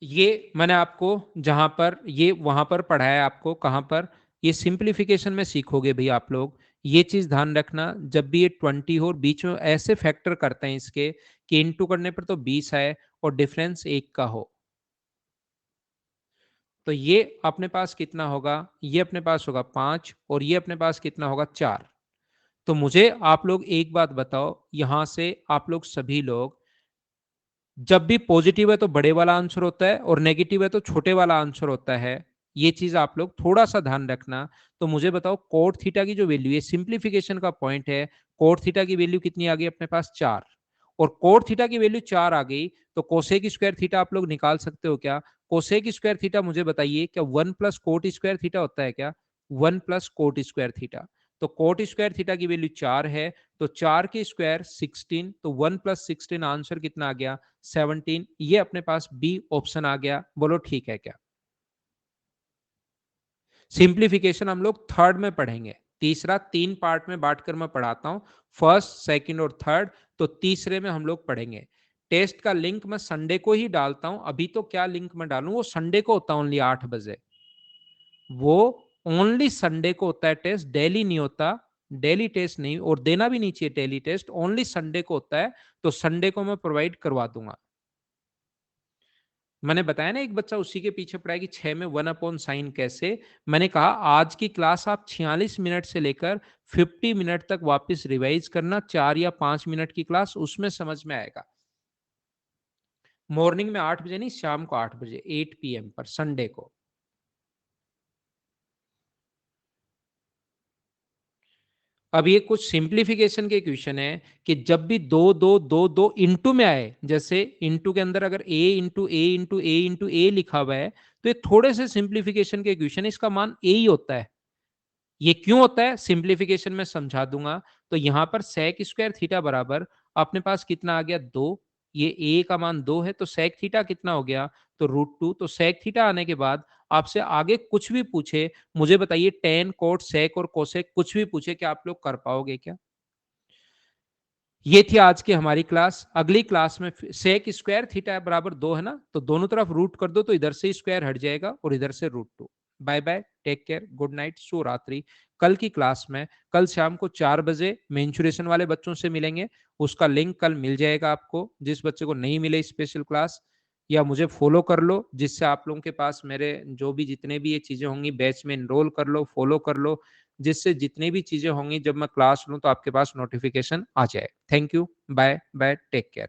Speaker 1: ये मैंने आपको जहां पर ये वहां पर पढ़ाया आपको, कहां पर? ये सिंप्लीफिकेशन में सीखोगे भाई आप लोग। ये चीज ध्यान रखना, जब भी ये 20 हो बीच में ऐसे फैक्टर करते हैं इसके कि इंटू करने पर तो 20 आए और डिफरेंस 1 का हो, तो ये अपने पास कितना होगा? ये अपने पास होगा 5 और ये अपने पास कितना होगा? 4। तो मुझे आप लोग एक बात बताओ, यहां से आप लोग सभी लोग, जब भी पॉजिटिव है तो बड़े वाला आंसर होता है और नेगेटिव है तो छोटे वाला आंसर होता है। ये चीज आप लोग थोड़ा सा ध्यान रखना। तो मुझे बताओ कोट थीटा की जो वैल्यू है, सिंप्लीफिकेशन का पॉइंट है, कोट थीटा की वैल्यू कितनी आ गई अपने पास? 4। और कोट थीटा की वैल्यू 4 आ गई तो कोसेक स्क्वायर थीटा आप लोग निकाल सकते हो क्या? कोसेक स्क्वायर थीटा मुझे बताइए क्या 1 + कोट स्क्वायर थीटा होता है क्या? 1 + कोट स्क्वायर थीटा। तो कोट स्क्वायर थीटा की वैल्यू 4 है, तो 4 के स्क्वायर 16, तो 1 + 16 आंसर कितना आ गया 17। ये अपने पास बी ऑप्शन आ गया। बोलो ठीक है क्या? सिंप्लीफिकेशन हम लोग थर्ड में पढ़ेंगे। तीसरा 3 पार्ट में बांटकर मैं पढ़ाता हूं, फर्स्ट, सेकंड और थर्ड। तो तीसरे में हम लोग पढ़ेंगे। टेस्ट का लिंक मैं संडे को ही डालता हूं। अभी तो क्या लिंक मैं डालूं, वो संडे को होता है ओनली 8 बजे। वो ओनली संडे को होता है टेस्ट, डेली नहीं होता। डेली टेस्ट नहीं, और देना भी नहीं चाहिए डेली टेस्ट, ओनली संडे को होता है। तो संडे को मैं प्रोवाइड करवा दूंगा। मैंने बताया ना, एक बच्चा उसी के पीछे पड़ा है कि 6 में 1/sin कैसे। मैंने कहा आज की क्लास आप 46 मिनट से लेकर 50 मिनट तक वापस रिवाइज करना, 4 या 5 मिनट की क्लास, उसमें समझ में आएगा। मॉर्निंग में 8 बजे नहीं, शाम को 8 बजे 8 PM पर संडे को। अब ये कुछ सिंप्लीफिकेशन के क्वेश्चन है कि जब भी दो दो दो दो इंटू में आए, जैसे इंटू के अंदर अगर ए इंटू ए इंटू ए इंटू ए लिखा हुआ है, तो ये थोड़े से सिंप्लीफिकेशन के क्वेश्चन है, इसका मान ए ही होता है। ये क्यों होता है सिंप्लीफिकेशन में समझा दूंगा। तो यहां पर सेक स्क्वायर थीटा बराबर अपने पास कितना आ गया 2। ये ए का मान 2 है, तो सेक थीटा कितना हो गया, तो √2। तो सेक थीटा आने के बाद आपसे आगे कुछ भी पूछे, मुझे बताइए टेन, कोट, सेक और कोसेक कुछ भी पूछे, क्या आप लोग कर पाओगे क्या? ये थी आज की हमारी क्लास। अगली क्लास में सेक स्क्वायर थीटा बराबर 2 है ना, तो दोनों तरफ रूट कर दो, तो इधर से स्क्वायर हट जाएगा और इधर से √2। Bye bye, take care, good night, शुभ रात्रि। कल की क्लास में कल शाम को 4 बजे मेंसुरेशन वाले बच्चों से मिलेंगे। उसका लिंक कल मिल जाएगा आपको। जिस बच्चे को नहीं मिले स्पेशल क्लास, या मुझे फॉलो कर लो, जिससे आप लोगों के पास मेरे जो भी जितने भी ये चीजें होंगी बैच में इनरोल कर लो, फॉलो कर लो, जिससे जितनी भी चीजें होंगी जब मैं क्लास लूं तो आपके पास नोटिफिकेशन आ जाए। Thank you, bye bye, take care.